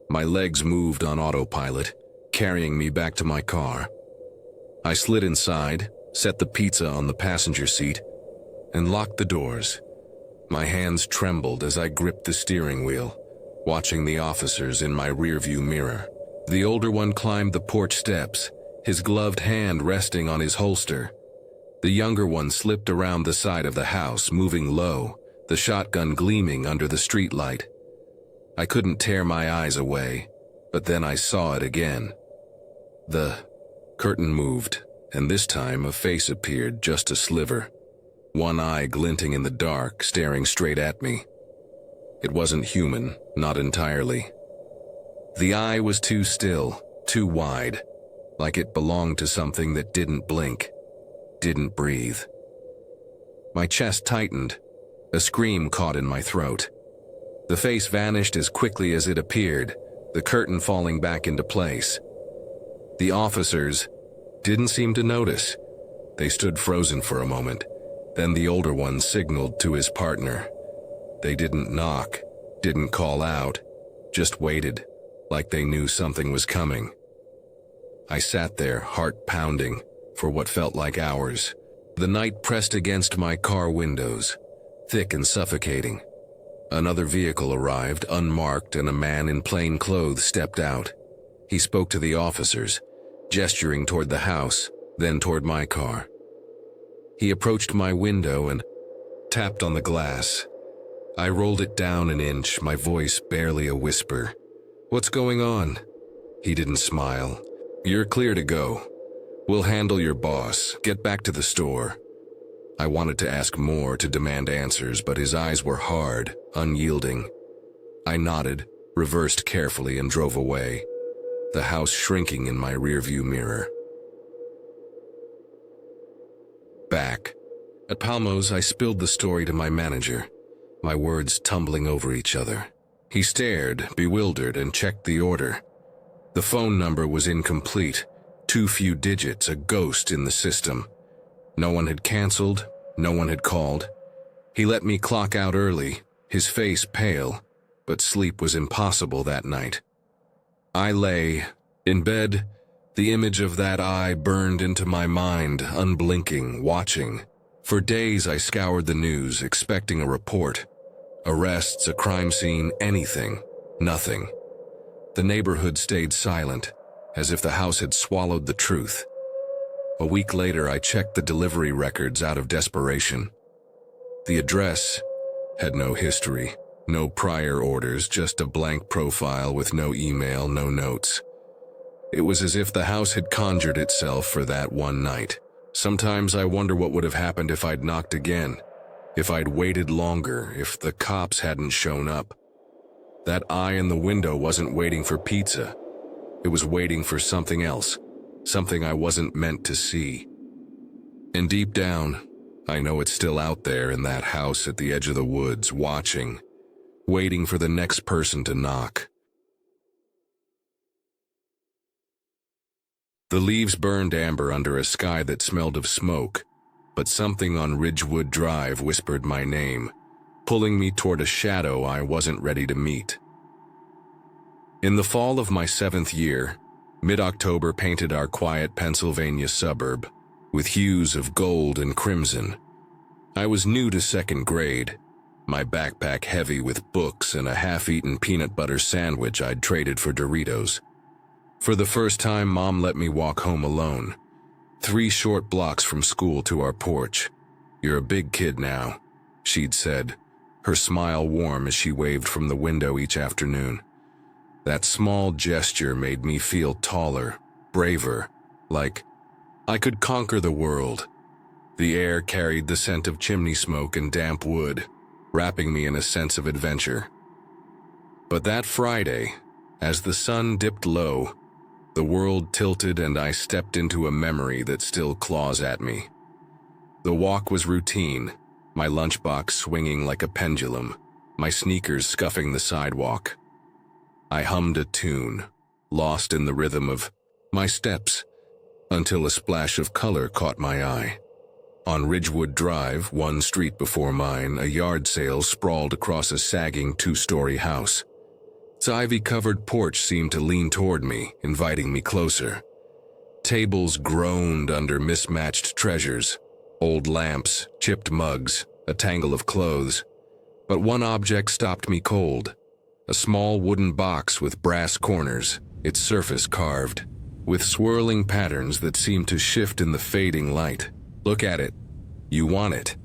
My legs moved on autopilot, carrying me back to my car. I slid inside, set the pizza on the passenger seat, and locked the doors. My hands trembled as I gripped the steering wheel, watching the officers in my rearview mirror. The older one climbed the porch steps, his gloved hand resting on his holster. The younger one slipped around the side of the house, moving low, the shotgun gleaming under the streetlight. I couldn't tear my eyes away, but then I saw it again. The curtain moved, and this time a face appeared, just a sliver. One eye glinting in the dark, staring straight at me. It wasn't human, not entirely. The eye was too still, too wide, like it belonged to something that didn't blink, didn't breathe. My chest tightened, a scream caught in my throat. The face vanished as quickly as it appeared, the curtain falling back into place. The officers didn't seem to notice. They stood frozen for a moment. Then the older one signaled to his partner. They didn't knock, didn't call out, just waited, like they knew something was coming. I sat there, heart pounding, for what felt like hours. The night pressed against my car windows, thick and suffocating. Another vehicle arrived, unmarked, and a man in plain clothes stepped out. He spoke to the officers, gesturing toward the house, then toward my car. He approached my window and tapped on the glass. I rolled it down an inch, my voice barely a whisper. "What's going on?" He didn't smile. "You're clear to go. We'll handle your boss. Get back to the store." I wanted to ask more, to demand answers, but his eyes were hard, unyielding. I nodded, reversed carefully, and drove away, the house shrinking in my rearview mirror. Back at Palmo's, I spilled the story to my manager, my words tumbling over each other. He stared, bewildered, and checked the order. The phone number was incomplete, too few digits, a ghost in the system. No one had canceled, no one had called. He let me clock out early, his face pale, but sleep was impossible that night. I lay in bed, the image of that eye burned into my mind, unblinking, watching. For days I scoured the news, expecting a report. Arrests, a crime scene, anything. Nothing. The neighborhood stayed silent, as if the house had swallowed the truth. A week later, I checked the delivery records out of desperation. The address had no history, no prior orders, just a blank profile with no email, no notes. It was as if the house had conjured itself for that one night. Sometimes I wonder what would have happened if I'd knocked again, if I'd waited longer, if the cops hadn't shown up. That eye in the window wasn't waiting for pizza. It was waiting for something else, something I wasn't meant to see. And deep down, I know it's still out there in that house at the edge of the woods, watching, waiting for the next person to knock. The leaves burned amber under a sky that smelled of smoke, but something on Ridgewood Drive whispered my name, pulling me toward a shadow I wasn't ready to meet. In the fall of my 7th year, mid-October painted our quiet Pennsylvania suburb, with hues of gold and crimson. I was new to 2nd grade, my backpack heavy with books and a half-eaten peanut butter sandwich I'd traded for Doritos. For the first time, Mom let me walk home alone, 3 short blocks from school to our porch. "You're a big kid now," she'd said, her smile warm as she waved from the window each afternoon. That small gesture made me feel taller, braver, like I could conquer the world. The air carried the scent of chimney smoke and damp wood, wrapping me in a sense of adventure. But that Friday, as the sun dipped low, the world tilted and I stepped into a memory that still claws at me. The walk was routine, my lunchbox swinging like a pendulum, my sneakers scuffing the sidewalk. I hummed a tune, lost in the rhythm of my steps, until a splash of color caught my eye. On Ridgewood Drive, 1 street before mine, a yard sale sprawled across a sagging 2-story house. Its ivy-covered porch seemed to lean toward me, inviting me closer. Tables groaned under mismatched treasures, old lamps, chipped mugs, a tangle of clothes. But one object stopped me cold. A small wooden box with brass corners, its surface carved, with swirling patterns that seemed to shift in the fading light. "Look at it. You want it."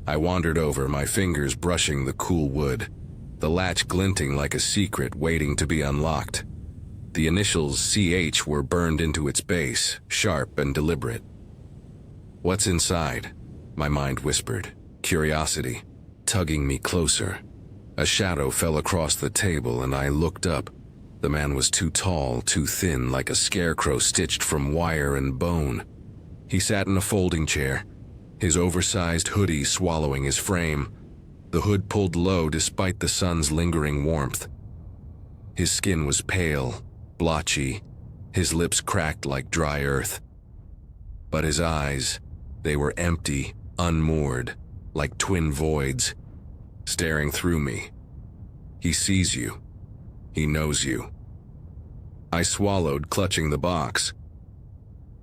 I wandered over, my fingers brushing the cool wood, the latch glinting like a secret waiting to be unlocked. The initials CH were burned into its base, sharp and deliberate. "What's inside?" my mind whispered, curiosity tugging me closer. A shadow fell across the table and I looked up. The man was too tall, too thin, like a scarecrow stitched from wire and bone. He sat in a folding chair, his oversized hoodie swallowing his frame, the hood pulled low despite the sun's lingering warmth. His skin was pale, blotchy, his lips cracked like dry earth. But his eyes, they were empty, unmoored, like twin voids, staring through me. He sees you. He knows you. I swallowed, clutching the box.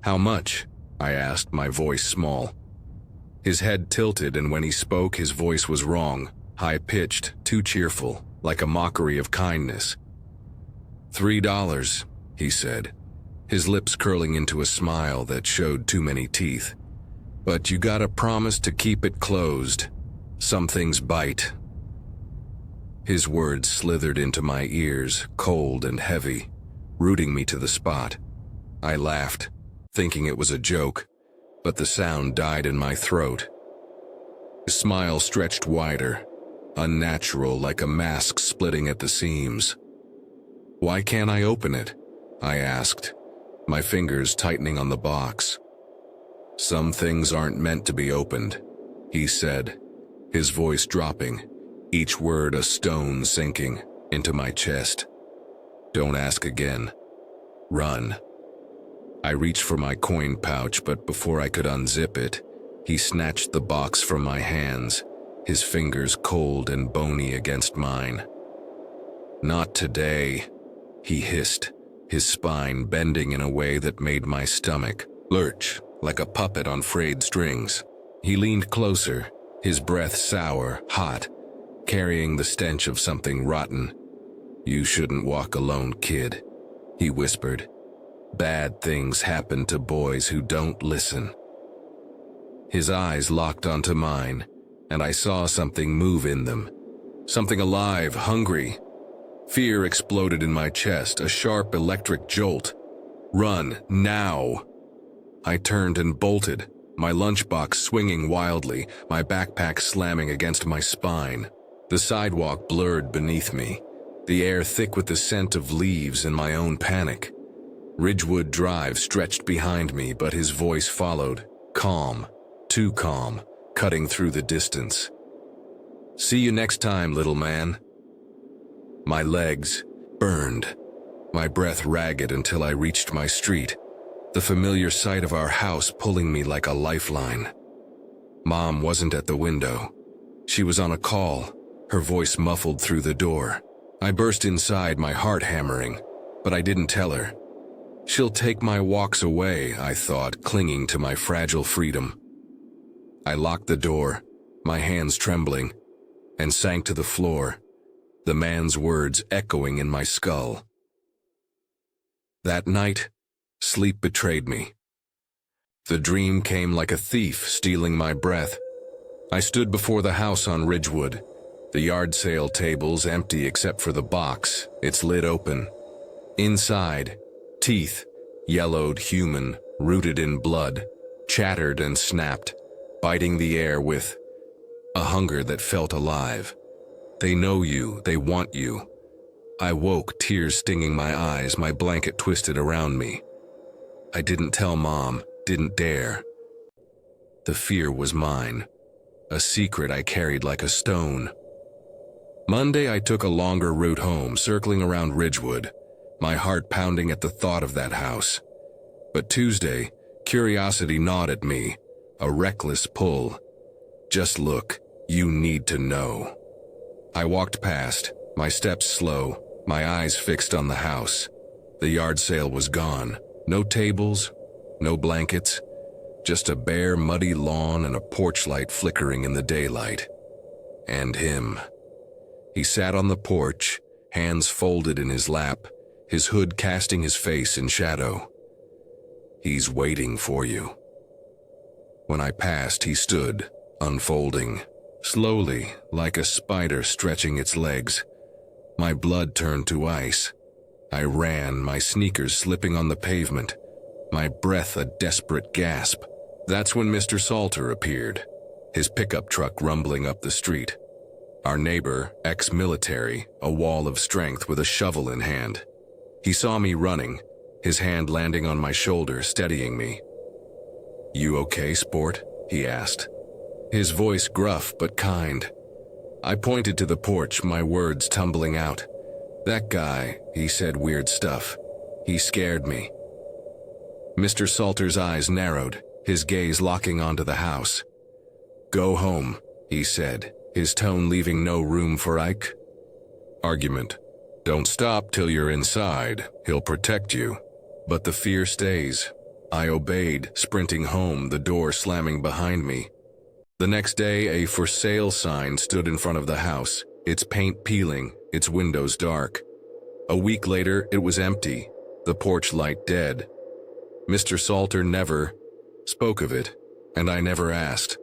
"How much?" I asked, my voice small. His head tilted, and when he spoke, his voice was wrong, high-pitched, too cheerful, like a mockery of kindness. $3, he said, his lips curling into a smile that showed too many teeth. But you gotta promise to keep it closed. Some things bite. His words slithered into my ears, cold and heavy, rooting me to the spot. I laughed, thinking it was a joke, but the sound died in my throat. His smile stretched wider, unnatural, like a mask splitting at the seams. Why can't I open it? I asked, my fingers tightening on the box. Some things aren't meant to be opened, he said, his voice dropping, each word a stone sinking into my chest. Don't ask again. Run. I reached for my coin pouch, but before I could unzip it, he snatched the box from my hands, his fingers cold and bony against mine. Not today, he hissed, his spine bending in a way that made my stomach lurch like a puppet on frayed strings. He leaned closer, his breath sour, hot, carrying the stench of something rotten. You shouldn't walk alone, kid, he whispered. Bad things happen to boys who don't listen. His eyes locked onto mine, and I saw something move in them. Something alive, hungry. Fear exploded in my chest, a sharp electric jolt. Run, now! I turned and bolted, my lunchbox swinging wildly, my backpack slamming against my spine. The sidewalk blurred beneath me, the air thick with the scent of leaves and my own panic. Ridgewood Drive stretched behind me, but his voice followed, calm, too calm, cutting through the distance. See you next time, little man. My legs burned, my breath ragged until I reached my street, the familiar sight of our house pulling me like a lifeline. Mom wasn't at the window. She was on a call, her voice muffled through the door. I burst inside, my heart hammering, but I didn't tell her. She'll take my walks away, I thought, clinging to my fragile freedom. I locked the door, my hands trembling, and sank to the floor, the man's words echoing in my skull. That night, sleep betrayed me. The dream came like a thief, stealing my breath. I stood before the house on Ridgewood, the yard sale tables empty except for the box, its lid open. Inside, teeth, yellowed, human, rooted in blood, chattered and snapped, biting the air with a hunger that felt alive. They know you, they want you. I woke, tears stinging my eyes, my blanket twisted around me. I didn't tell Mom, didn't dare. The fear was mine, a secret I carried like a stone. Monday, I took a longer route home, circling around Ridgewood, my heart pounding at the thought of that house. But Tuesday, curiosity gnawed at me, a reckless pull. Just look, you need to know. I walked past, my steps slow, my eyes fixed on the house. The yard sale was gone. No tables, no blankets, just a bare, muddy lawn and a porch light flickering in the daylight. And him. He sat on the porch, hands folded in his lap, his hood casting his face in shadow. He's waiting for you. When I passed, he stood, unfolding, slowly, like a spider stretching its legs. My blood turned to ice. I ran, my sneakers slipping on the pavement, my breath a desperate gasp. That's when Mr. Salter appeared, his pickup truck rumbling up the street. Our neighbor, ex-military, a wall of strength with a shovel in hand. He saw me running, his hand landing on my shoulder, steadying me. You okay, sport? He asked. His voice gruff but kind. I pointed to the porch, my words tumbling out. That guy, he said weird stuff. He scared me. Mr. Salter's eyes narrowed, his gaze locking onto the house. Go home, he said, his tone leaving no room for argument. Don't stop till you're inside, he'll protect you. But the fear stays. I obeyed, sprinting home, the door slamming behind me. The next day, a for sale sign stood in front of the house, its paint peeling, its windows dark. A week later, it was empty, the porch light dead. Mr. Salter never spoke of it, and I never asked.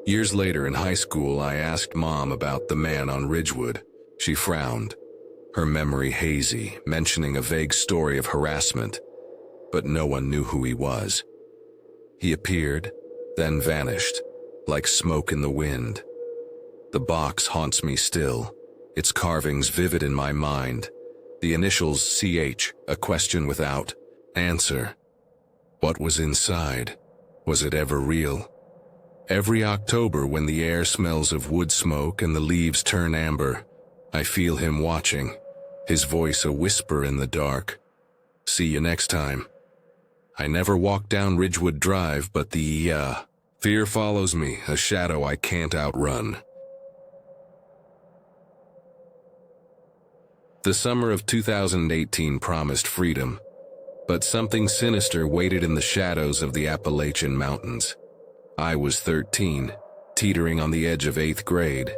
Years later in high school, I asked Mom about the man on Ridgewood. She frowned, her memory hazy, mentioning a vague story of harassment, but no one knew who he was. He appeared, then vanished, like smoke in the wind. The box haunts me still, its carvings vivid in my mind. The initials CH, a question without answer. What was inside? Was it ever real? Every October, when the air smells of wood smoke and the leaves turn amber, I feel him watching, his voice a whisper in the dark. See you next time. I never walked down Ridgewood Drive, but the fear follows me, a shadow I can't outrun. The summer of 2018 promised freedom, but something sinister waited in the shadows of the Appalachian Mountains. I was 13, teetering on the edge of 8th grade,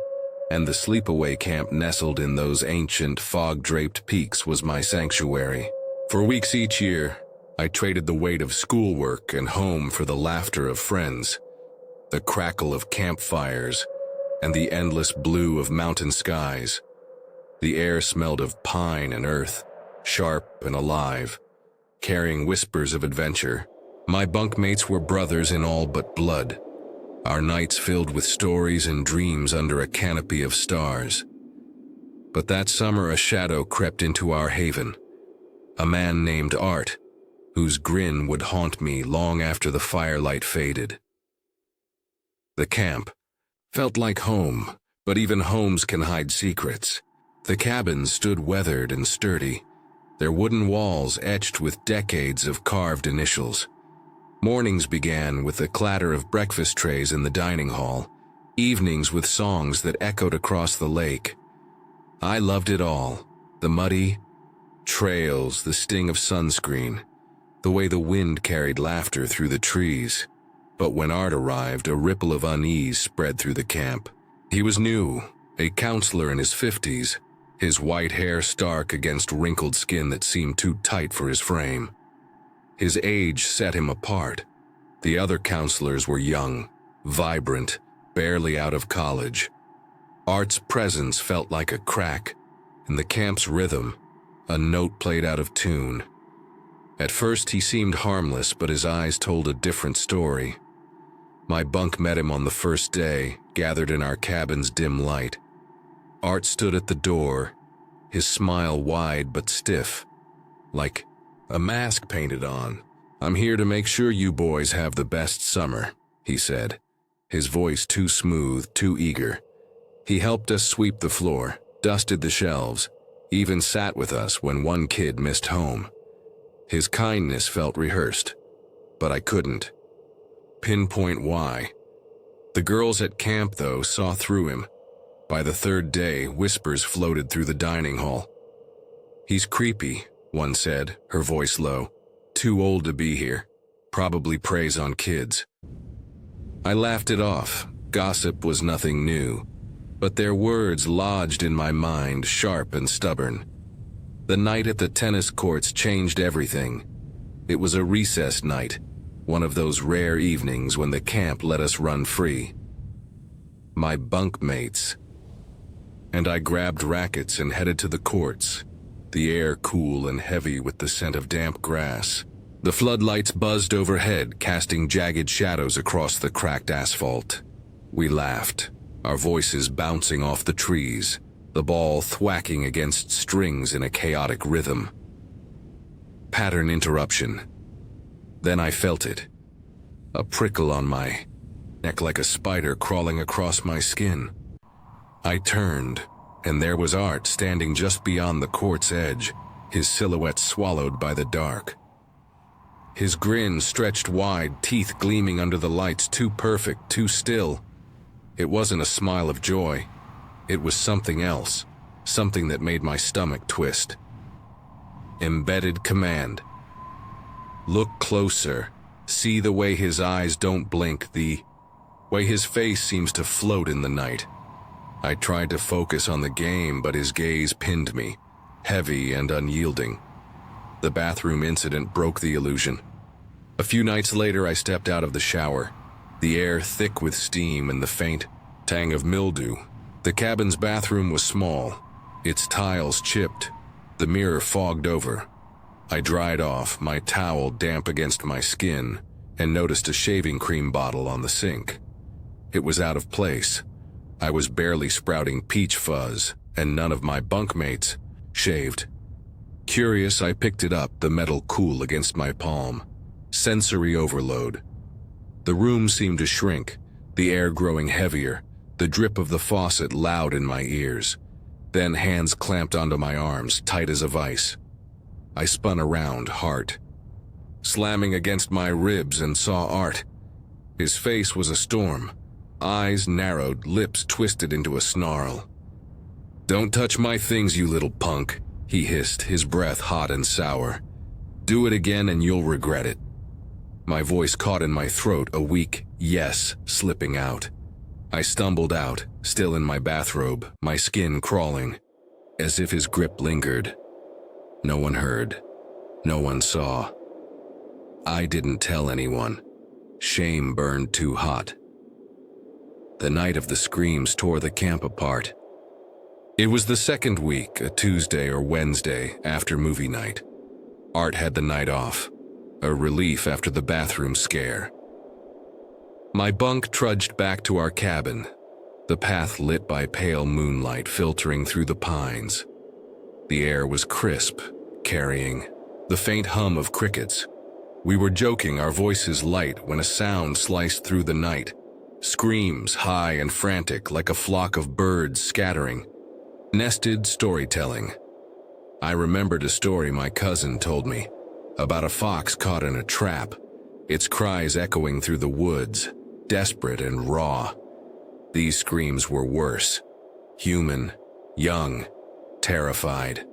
and the sleepaway camp nestled in those ancient fog-draped peaks was my sanctuary. For weeks each year, I traded the weight of schoolwork and home for the laughter of friends, the crackle of campfires, and the endless blue of mountain skies. The air smelled of pine and earth, sharp and alive, carrying whispers of adventure. My bunkmates were brothers in all but blood, our nights filled with stories and dreams under a canopy of stars. But that summer a shadow crept into our haven, a man named Art, whose grin would haunt me long after the firelight faded. The camp felt like home, but even homes can hide secrets. The cabins stood weathered and sturdy, their wooden walls etched with decades of carved initials. Mornings began with the clatter of breakfast trays in the dining hall, evenings with songs that echoed across the lake. I loved it all, the muddy trails, the sting of sunscreen, the way the wind carried laughter through the trees. But when Art arrived, a ripple of unease spread through the camp. He was new, a counselor in his 50s, his white hair stark against wrinkled skin that seemed too tight for his frame. His age set him apart. The other counselors were young, vibrant, barely out of college. Art's presence felt like a crack in the camp's rhythm, a note played out of tune. At first he seemed harmless, but his eyes told a different story. My bunk met him on the first day, gathered in our cabin's dim light. Art stood at the door, his smile wide but stiff, like a mask painted on. "I'm here to make sure you boys have the best summer," he said, his voice too smooth, too eager. He helped us sweep the floor, dusted the shelves, even sat with us when one kid missed home. His kindness felt rehearsed, but I couldn't pinpoint why. The girls at camp, though, saw through him. By the third day, whispers floated through the dining hall. "He's creepy," one said, her voice low. "Too old to be here. Probably preys on kids." I laughed it off. Gossip was nothing new. But their words lodged in my mind, sharp and stubborn. The night at the tennis courts changed everything. It was a recess night, one of those rare evenings when the camp let us run free. My bunkmates and I grabbed rackets and headed to the courts, the air cool and heavy with the scent of damp grass. The floodlights buzzed overhead, casting jagged shadows across the cracked asphalt. We laughed, our voices bouncing off the trees, the ball thwacking against strings in a chaotic rhythm. Pattern interruption. Then I felt it. A prickle on my neck like a spider crawling across my skin. I turned, and there was Art standing just beyond the court's edge, his silhouette swallowed by the dark. His grin stretched wide, teeth gleaming under the lights, too perfect, too still. It wasn't a smile of joy. It was something else, something that made my stomach twist. Embedded command. Look closer. See the way his eyes don't blink, the way his face seems to float in the night. I tried to focus on the game, but his gaze pinned me, heavy and unyielding. The bathroom incident broke the illusion. A few nights later, I stepped out of the shower, the air thick with steam and the faint tang of mildew. The cabin's bathroom was small, its tiles chipped, the mirror fogged over. I dried off, my towel damp against my skin, and noticed a shaving cream bottle on the sink. It was out of place. I was barely sprouting peach fuzz, and none of my bunkmates shaved. Curious, I picked it up, the metal cool against my palm. Sensory overload. The room seemed to shrink, the air growing heavier, the drip of the faucet loud in my ears. Then hands clamped onto my arms, tight as a vice. I spun around, heart slamming against my ribs, and saw Art. His face was a storm. Eyes narrowed, lips twisted into a snarl. "Don't touch my things, you little punk," he hissed, his breath hot and sour. "Do it again and you'll regret it." My voice caught in my throat, a weak yes slipping out. I stumbled out, still in my bathrobe, my skin crawling, as if his grip lingered. No one heard. No one saw. I didn't tell anyone. Shame burned too hot. The night of the screams tore the camp apart. It was the second week, a Tuesday or Wednesday after movie night. Art had the night off, a relief after the bathroom scare. My bunk trudged back to our cabin, the path lit by pale moonlight filtering through the pines. The air was crisp, carrying the faint hum of crickets. We were joking, our voices light, when a sound sliced through the night. Screams, high and frantic, like a flock of birds scattering. Nested storytelling. I remembered a story my cousin told me, about a fox caught in a trap, its cries echoing through the woods, desperate and raw. These screams were worse. Human, young, terrified.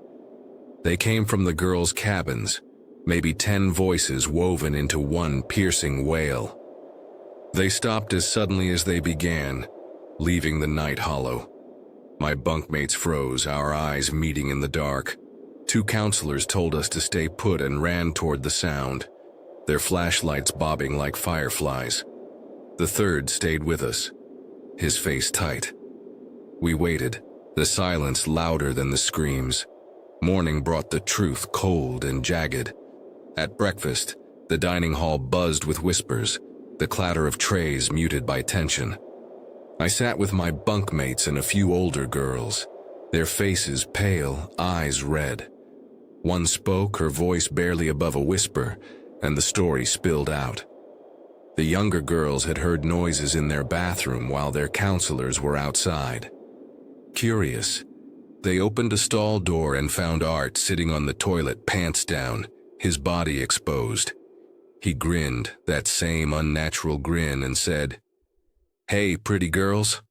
They came from the girls' cabins, maybe 10 voices woven into one piercing wail. They stopped as suddenly as they began, leaving the night hollow. My bunkmates froze, our eyes meeting in the dark. 2 counselors told us to stay put and ran toward the sound, their flashlights bobbing like fireflies. The third stayed with us, his face tight. We waited, the silence louder than the screams. Morning brought the truth, cold and jagged. At breakfast, the dining hall buzzed with whispers, the clatter of trays muted by tension. I sat with my bunkmates and a few older girls, their faces pale, eyes red. One spoke, her voice barely above a whisper, and the story spilled out. The younger girls had heard noises in their bathroom while their counselors were outside. Curious, they opened a stall door and found Art sitting on the toilet, pants down, his body exposed. He grinned, that same unnatural grin, and said, "Hey, pretty girls."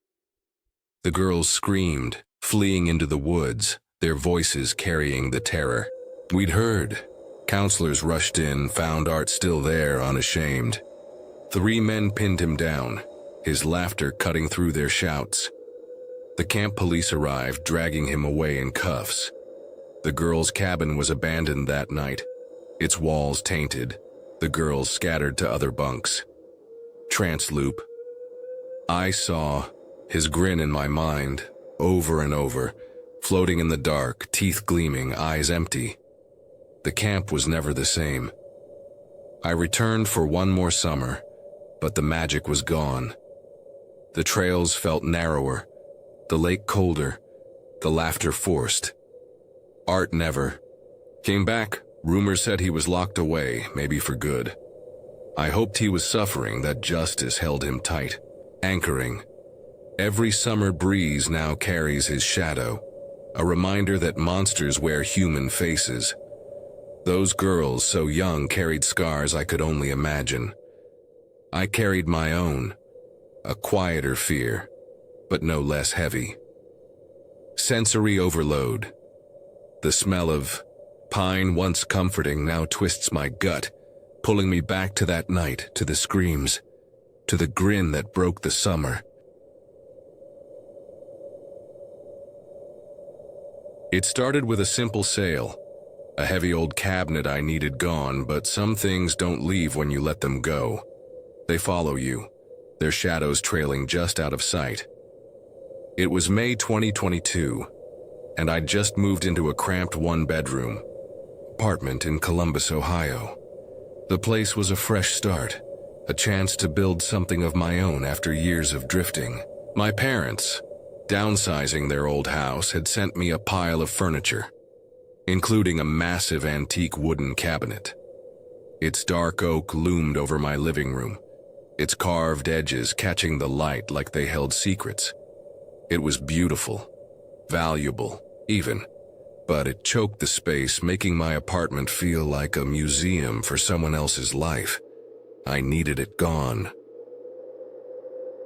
The girls screamed, fleeing into the woods, their voices carrying the terror. We'd heard. Counselors rushed in, found Art still there, unashamed. 3 men pinned him down, his laughter cutting through their shouts. The camp police arrived, dragging him away in cuffs. The girls' cabin was abandoned that night, its walls tainted, the girls scattered to other bunks. Trance loop. I saw his grin in my mind, over and over, floating in the dark, teeth gleaming, eyes empty. The camp was never the same. I returned for one more summer, but the magic was gone. The trails felt narrower, the lake colder, the laughter forced. Art never came back. Rumors said he was locked away, maybe for good. I hoped he was suffering, that justice held him tight, anchoring. Every summer breeze now carries his shadow, a reminder that monsters wear human faces. Those girls, so young, carried scars I could only imagine. I carried my own, a quieter fear, but no less heavy. Sensory overload. The smell of pine, once comforting, now twists my gut, pulling me back to that night, to the screams, to the grin that broke the summer. It started with a simple sail, A heavy old cabinet I needed gone, but some things don't leave when you let them go. They follow you, their shadows trailing just out of sight. It was May 2022, and I'd just moved into a cramped one-bedroom apartment in Columbus, Ohio. The place was a fresh start, a chance to build something of my own after years of drifting. My parents, downsizing their old house, had sent me a pile of furniture, including a massive antique wooden cabinet. Its dark oak loomed over my living room, its carved edges catching the light like they held secrets. It was beautiful, valuable, even, but it choked the space, making my apartment feel like a museum for someone else's life. I needed it gone.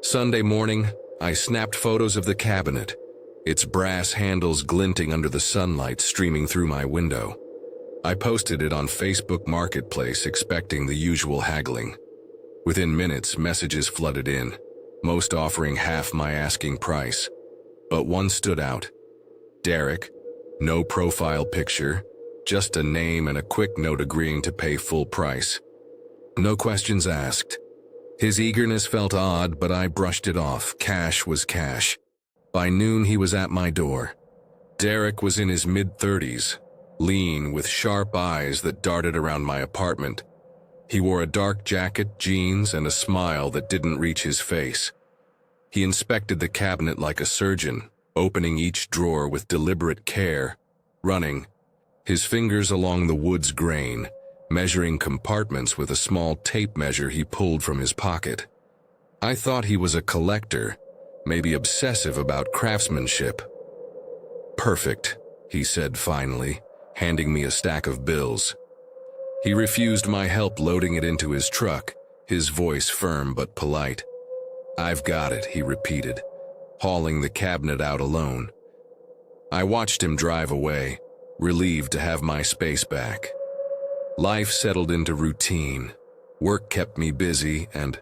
Sunday morning, I snapped photos of the cabinet, its brass handles glinting under the sunlight streaming through my window. I posted it on Facebook Marketplace, expecting the usual haggling. Within minutes, messages flooded in, most offering half my asking price. But one stood out. Derek, no profile picture, just a name and a quick note agreeing to pay full price. No questions asked. His eagerness felt odd, but I brushed it off. Cash was cash. By noon, he was at my door. Derek was in his mid-30s, lean, with sharp eyes that darted around my apartment. He wore a dark jacket, jeans, and a smile that didn't reach his face. He inspected the cabinet like a surgeon, opening each drawer with deliberate care, running his fingers along the wood's grain, measuring compartments with a small tape measure he pulled from his pocket. I thought he was a collector, maybe obsessive about craftsmanship. "Perfect," he said finally, handing me a stack of bills. He refused my help loading it into his truck, his voice firm but polite. "I've got it," he repeated, hauling the cabinet out alone. I watched him drive away, relieved to have my space back. Life settled into routine. Work kept me busy, and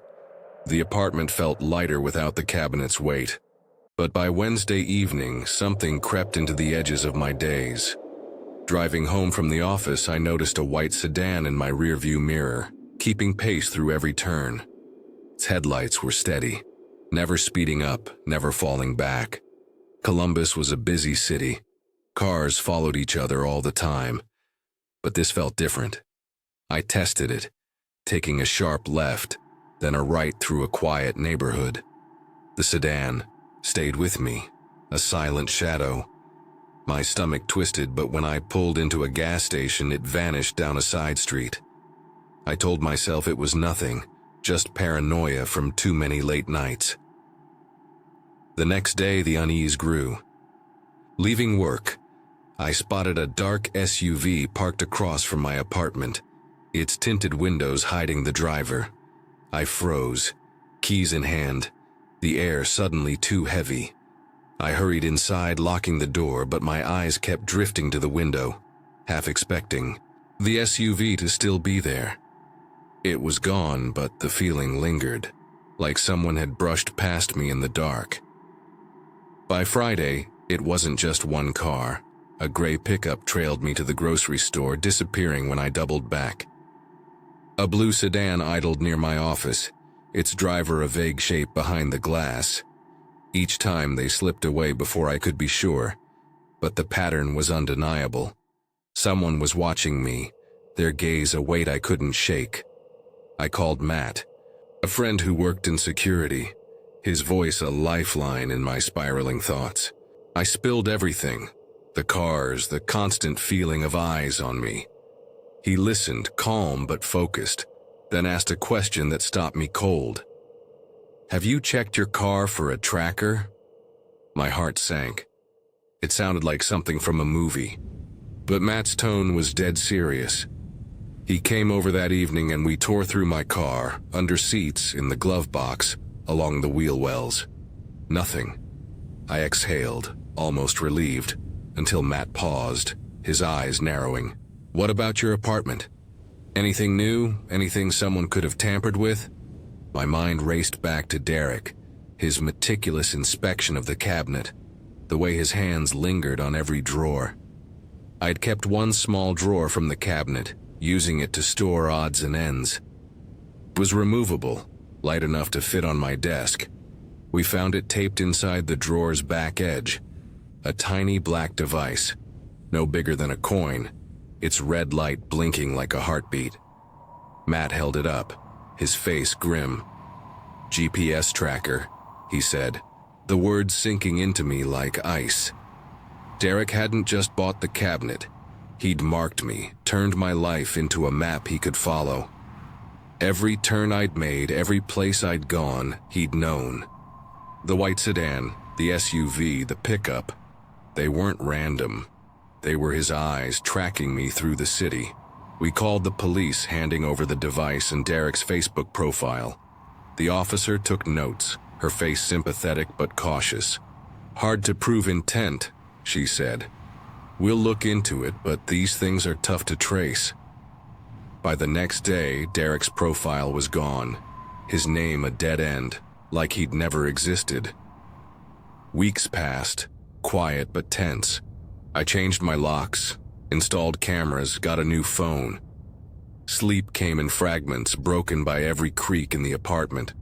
the apartment felt lighter without the cabinet's weight. But by Wednesday evening, something crept into the edges of my days. Driving home from the office, I noticed a white sedan in my rearview mirror, keeping pace through every turn. Its headlights were steady, never speeding up, never falling back. Columbus was a busy city. Cars followed each other all the time. But this felt different. I tested it, taking a sharp left, then a right through a quiet neighborhood. The sedan stayed with me, a silent shadow. My stomach twisted, but when I pulled into a gas station, it vanished down a side street. I told myself it was nothing, just paranoia from too many late nights. The next day, the unease grew. Leaving work, I spotted a dark SUV parked across from my apartment, its tinted windows hiding the driver. I froze, keys in hand, the air suddenly too heavy. I hurried inside, locking the door, but my eyes kept drifting to the window, half expecting the SUV to still be there. It was gone, but the feeling lingered, like someone had brushed past me in the dark. By Friday, it wasn't just one car. A gray pickup trailed me to the grocery store, disappearing when I doubled back. A blue sedan idled near my office, its driver a vague shape behind the glass. Each time they slipped away before I could be sure, but the pattern was undeniable. Someone was watching me, their gaze a weight I couldn't shake. I called Matt, a friend who worked in security, his voice a lifeline in my spiraling thoughts. I spilled everything, the cars, the constant feeling of eyes on me. He listened, calm but focused, then asked a question that stopped me cold. "Have you checked your car for a tracker?" My heart sank. It sounded like something from a movie, but Matt's tone was dead serious. He came over that evening and we tore through my car, under seats, in the glove box, along the wheel wells. Nothing. I exhaled, almost relieved, until Matt paused, his eyes narrowing. "What about your apartment? Anything new? Anything someone could have tampered with?" My mind raced back to Derek, his meticulous inspection of the cabinet, the way his hands lingered on every drawer. I'd kept one small drawer from the cabinet, using it to store odds and ends. It was removable, light enough to fit on my desk. We found it taped inside the drawer's back edge. A tiny black device, no bigger than a coin, its red light blinking like a heartbeat. Matt held it up, his face grim. "GPS tracker," he said, the words sinking into me like ice. Derek hadn't just bought the cabinet. He'd marked me, turned my life into a map he could follow. Every turn I'd made, every place I'd gone, he'd known. The white sedan, the SUV, the pickup, they weren't random. They were his eyes tracking me through the city. We called the police, handing over the device and Derek's Facebook profile. The officer took notes, her face sympathetic but cautious. "Hard to prove intent," she said. "We'll look into it, but these things are tough to trace." By the next day, Derek's profile was gone, his name a dead end, like he'd never existed. Weeks passed, quiet but tense. I changed my locks, installed cameras, got a new phone. Sleep came in fragments, broken by every creak in the apartment.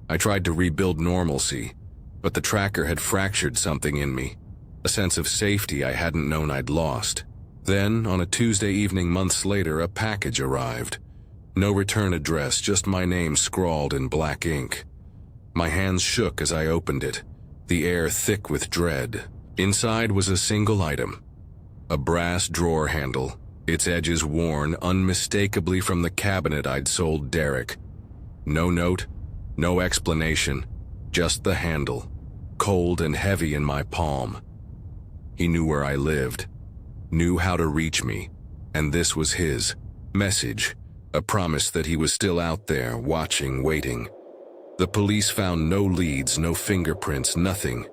I tried to rebuild normalcy, but the tracker had fractured something in me, a sense of safety I hadn't known I'd lost. Then, on a Tuesday evening months later, a package arrived. No return address, just my name scrawled in black ink. My hands shook as I opened it, the air thick with dread. Inside was a single item, a brass drawer handle, its edges worn unmistakably from the cabinet I'd sold Derek. No note, no explanation, just the handle, cold and heavy in my palm. He knew where I lived, knew how to reach me, and this was his message, a promise that he was still out there, watching, waiting. The police found no leads, no fingerprints, nothing.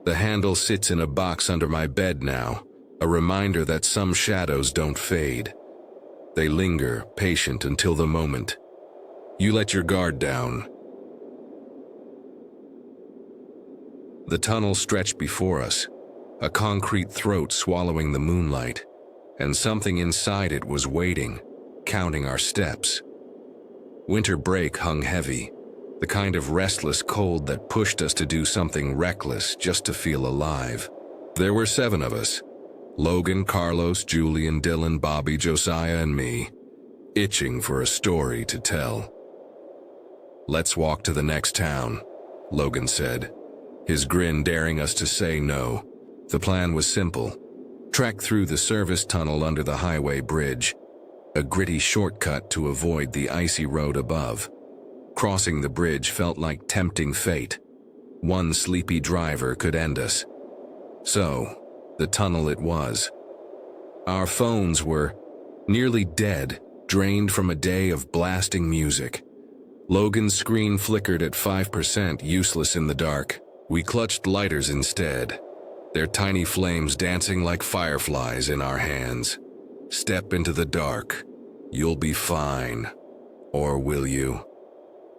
The handle sits in a box under my bed now, a reminder that some shadows don't fade. They linger, patient until the moment. You let your guard down. The tunnel stretched before us, a concrete throat swallowing the moonlight, and something inside it was waiting, counting our steps. Winter break hung heavy, the kind of restless cold that pushed us to do something reckless just to feel alive. There were 7 of us, Logan, Carlos, Julian, Dylan, Bobby, Josiah, and me, itching for a story to tell. "Let's walk to the next town," Logan said, his grin daring us to say no. The plan was simple. Trek through the service tunnel under the highway bridge, a gritty shortcut to avoid the icy road above. Crossing the bridge felt like tempting fate. One sleepy driver could end us. So, the tunnel it was. Our phones were nearly dead, drained from a day of blasting music. Logan's screen flickered at 5%, useless in the dark. We clutched lighters instead, their tiny flames dancing like fireflies in our hands. Step into the dark. You'll be fine. Or will you?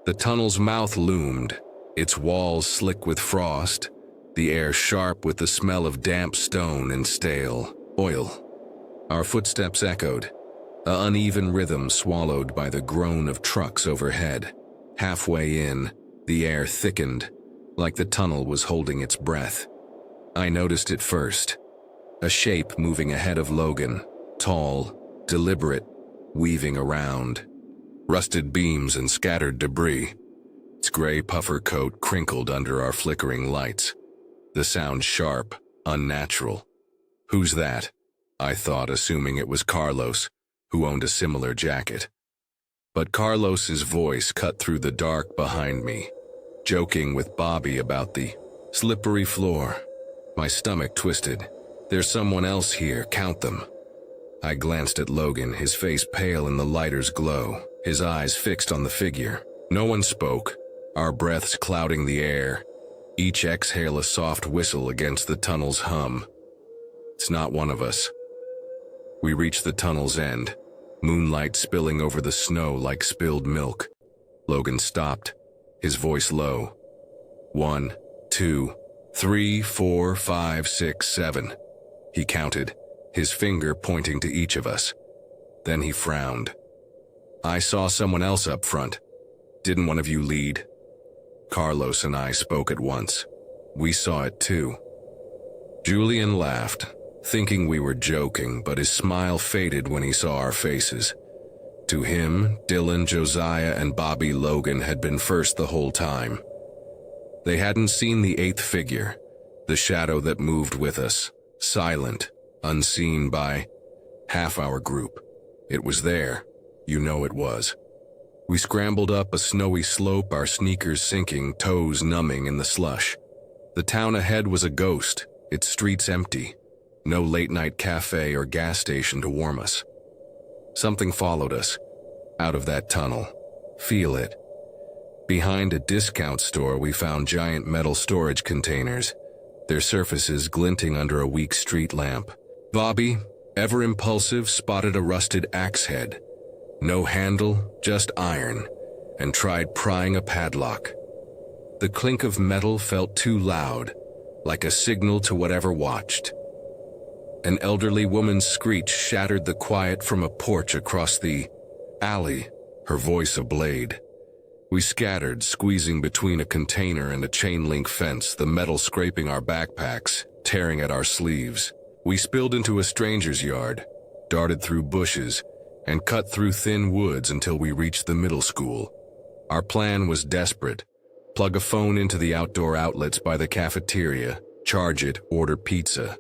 The tunnel's mouth loomed, its walls slick with frost, the air sharp with the smell of damp stone and stale oil. Our footsteps echoed, an uneven rhythm swallowed by the groan of trucks overhead. Halfway in, the air thickened, like the tunnel was holding its breath. I noticed it first, a shape moving ahead of Logan, tall, deliberate, weaving around. Rusted beams and scattered debris. Its gray puffer coat crinkled under our flickering lights. The sound sharp, unnatural. "Who's that?" I thought, assuming it was Carlos, who owned a similar jacket. But Carlos's voice cut through the dark behind me, joking with Bobby about the slippery floor. My stomach twisted. "There's someone else here, count them." I glanced at Logan, his face pale in the lighter's glow, his eyes fixed on the figure. No one spoke, our breaths clouding the air, each exhale a soft whistle against the tunnel's hum. It's not one of us. We reached the tunnel's end, moonlight spilling over the snow like spilled milk. Logan stopped, his voice low. 1, 2, 3, 4, 5, 6, 7. He counted, his finger pointing to each of us. Then he frowned. "I saw someone else up front. Didn't one of you lead?" Carlos and I spoke at once. We saw it too. Julian laughed, thinking we were joking, but his smile faded when he saw our faces. To him, Dylan, Josiah, and Bobby Logan had been first the whole time. They hadn't seen the eighth figure, the shadow that moved with us, silent, unseen by half our group. It was there. You know it was. We scrambled up a snowy slope, our sneakers sinking, toes numbing in the slush. The town ahead was a ghost, its streets empty. No late-night cafe or gas station to warm us. Something followed us, out of that tunnel. Feel it. Behind a discount store, we found giant metal storage containers, their surfaces glinting under a weak street lamp. Bobby, ever impulsive, spotted a rusted axe head. No handle, just iron, and tried prying a padlock. The clink of metal felt too loud, like a signal to whatever watched. An elderly woman's screech shattered the quiet from a porch across the alley, her voice a blade. We scattered, squeezing between a container and a chain-link fence, the metal scraping our backpacks, tearing at our sleeves. We spilled into a stranger's yard, darted through bushes, and cut through thin woods until we reached the middle school. Our plan was desperate. Plug a phone into the outdoor outlets by the cafeteria, charge it, order pizza.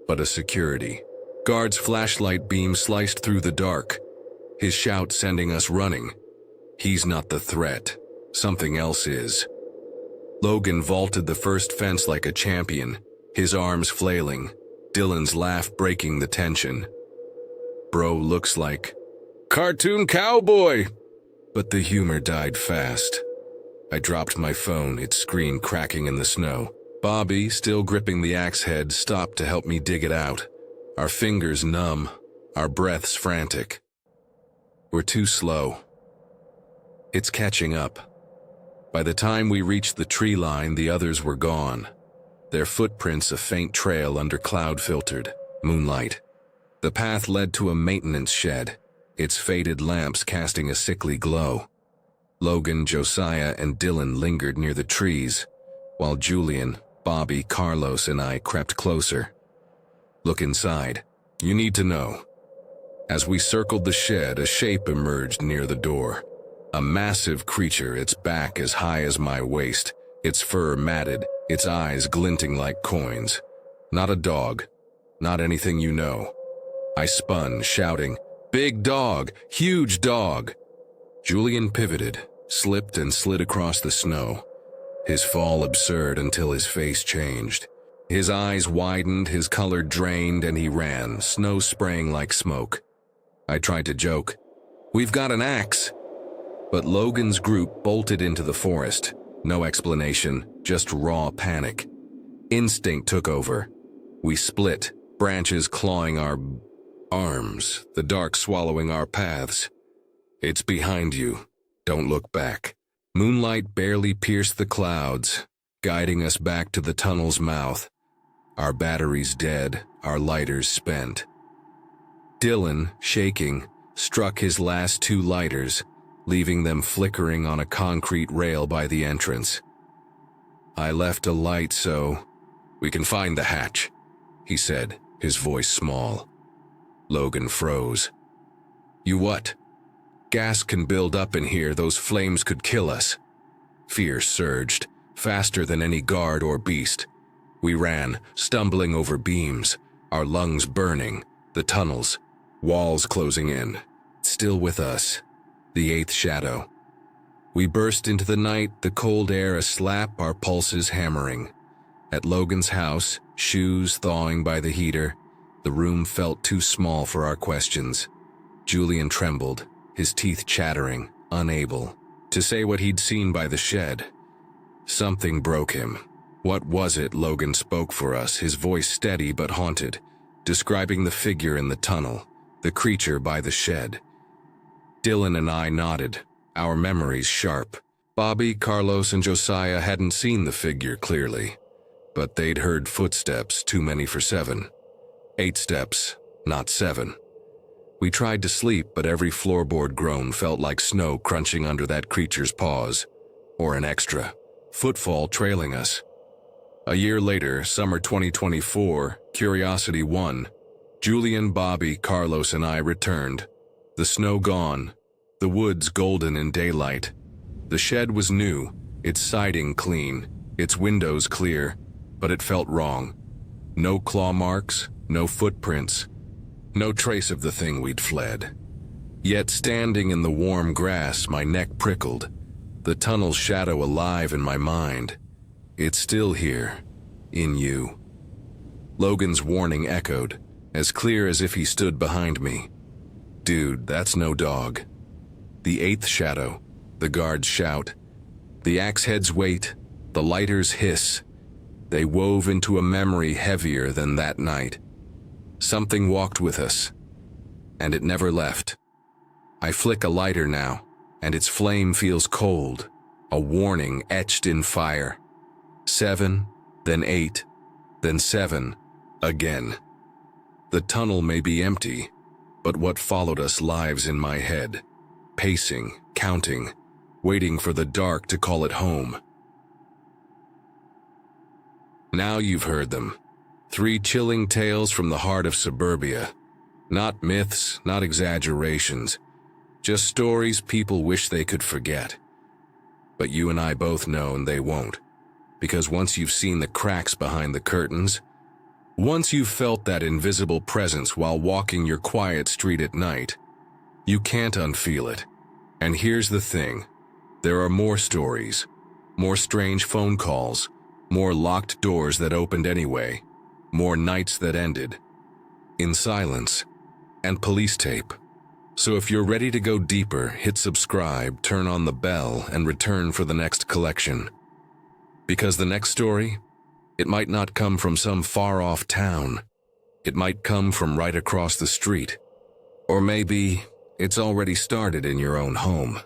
But a security guard's flashlight beam sliced through the dark, his shout sending us running. He's not the threat. Something else is. Logan vaulted the first fence like a champion, his arms flailing, Dylan's laugh breaking the tension. "Bro looks like cartoon cowboy!" But the humor died fast. I dropped my phone, its screen cracking in the snow. Bobby, still gripping the axe head, stopped to help me dig it out. Our fingers numb, our breaths frantic. We're too slow. It's catching up. By the time we reached the tree line, the others were gone. Their footprints a faint trail under cloud-filtered moonlight. The path led to a maintenance shed, its faded lamps casting a sickly glow. Logan, Josiah, and Dylan lingered near the trees, while Julian, Bobby, Carlos, and I crept closer. "Look inside. You need to know." As we circled the shed, a shape emerged near the door. A massive creature, its back as high as my waist, its fur matted, its eyes glinting like coins. Not a dog. Not anything you know. I spun, shouting, "Big dog! Huge dog!" Julian pivoted, slipped and slid across the snow. His fall absurd until his face changed. His eyes widened, his color drained, and he ran, snow spraying like smoke. I tried to joke, "We've got an axe." But Logan's group bolted into the forest. No explanation, just raw panic. Instinct took over. We split, branches clawing our arms, the dark swallowing our paths. "It's behind you. Don't look back." Moonlight barely pierced the clouds, guiding us back to the tunnel's mouth. Our batteries dead, our lighters spent. Dylan, shaking, struck his last 2 lighters, leaving them flickering on a concrete rail by the entrance. "I left a light so we can find the hatch," he said, his voice small. Logan froze. "You what?" "Gas can build up in here, those flames could kill us." Fear surged, faster than any guard or beast. We ran, stumbling over beams, our lungs burning, the tunnels, walls closing in. Still with us, the eighth shadow. We burst into the night, the cold air a slap, our pulses hammering. At Logan's house, shoes thawing by the heater, the room felt too small for our questions. Julian trembled, his teeth chattering, unable to say what he'd seen by the shed. Something broke him. What was it? Logan spoke for us, his voice steady but haunted, describing the figure in the tunnel, the creature by the shed. Dylan and I nodded, our memories sharp. Bobby, Carlos, and Josiah hadn't seen the figure clearly, but they'd heard footsteps, too many for 7. 8 steps, not 7. We tried to sleep, but every floorboard groan felt like snow crunching under that creature's paws, or an extra footfall trailing us. A year later, summer 2024, Curiosity 1, Julian, Bobby, Carlos, and I returned. The snow gone, the woods golden in daylight. The shed was new, its siding clean, its windows clear, but it felt wrong. No claw marks, no footprints, no trace of the thing we'd fled. Yet standing in the warm grass, my neck prickled, the tunnel's shadow alive in my mind. It's still here, in you. Logan's warning echoed, as clear as if he stood behind me. Dude, that's no dog. The 8th shadow, the guard's shout, the axe head's weight, the lighter's hiss. They wove into a memory heavier than that night. Something walked with us, and it never left. I flick a lighter now, and its flame feels cold, a warning etched in fire. 7, then 8, then 7, again. The tunnel may be empty, but what followed us lives in my head, pacing, counting, waiting for the dark to call it home. Now you've heard them. 3 chilling tales from the heart of suburbia. Not myths, not exaggerations, just stories people wish they could forget. But you and I both know they won't, because once you've seen the cracks behind the curtains, once you've felt that invisible presence while walking your quiet street at night, you can't unfeel it. And here's the thing, there are more stories, more strange phone calls, more locked doors that opened anyway, more nights that ended in silence, and police tape. So if you're ready to go deeper, hit subscribe, turn on the bell, and return for the next collection. Because the next story, it might not come from some far-off town. It might come from right across the street. Or maybe it's already started in your own home.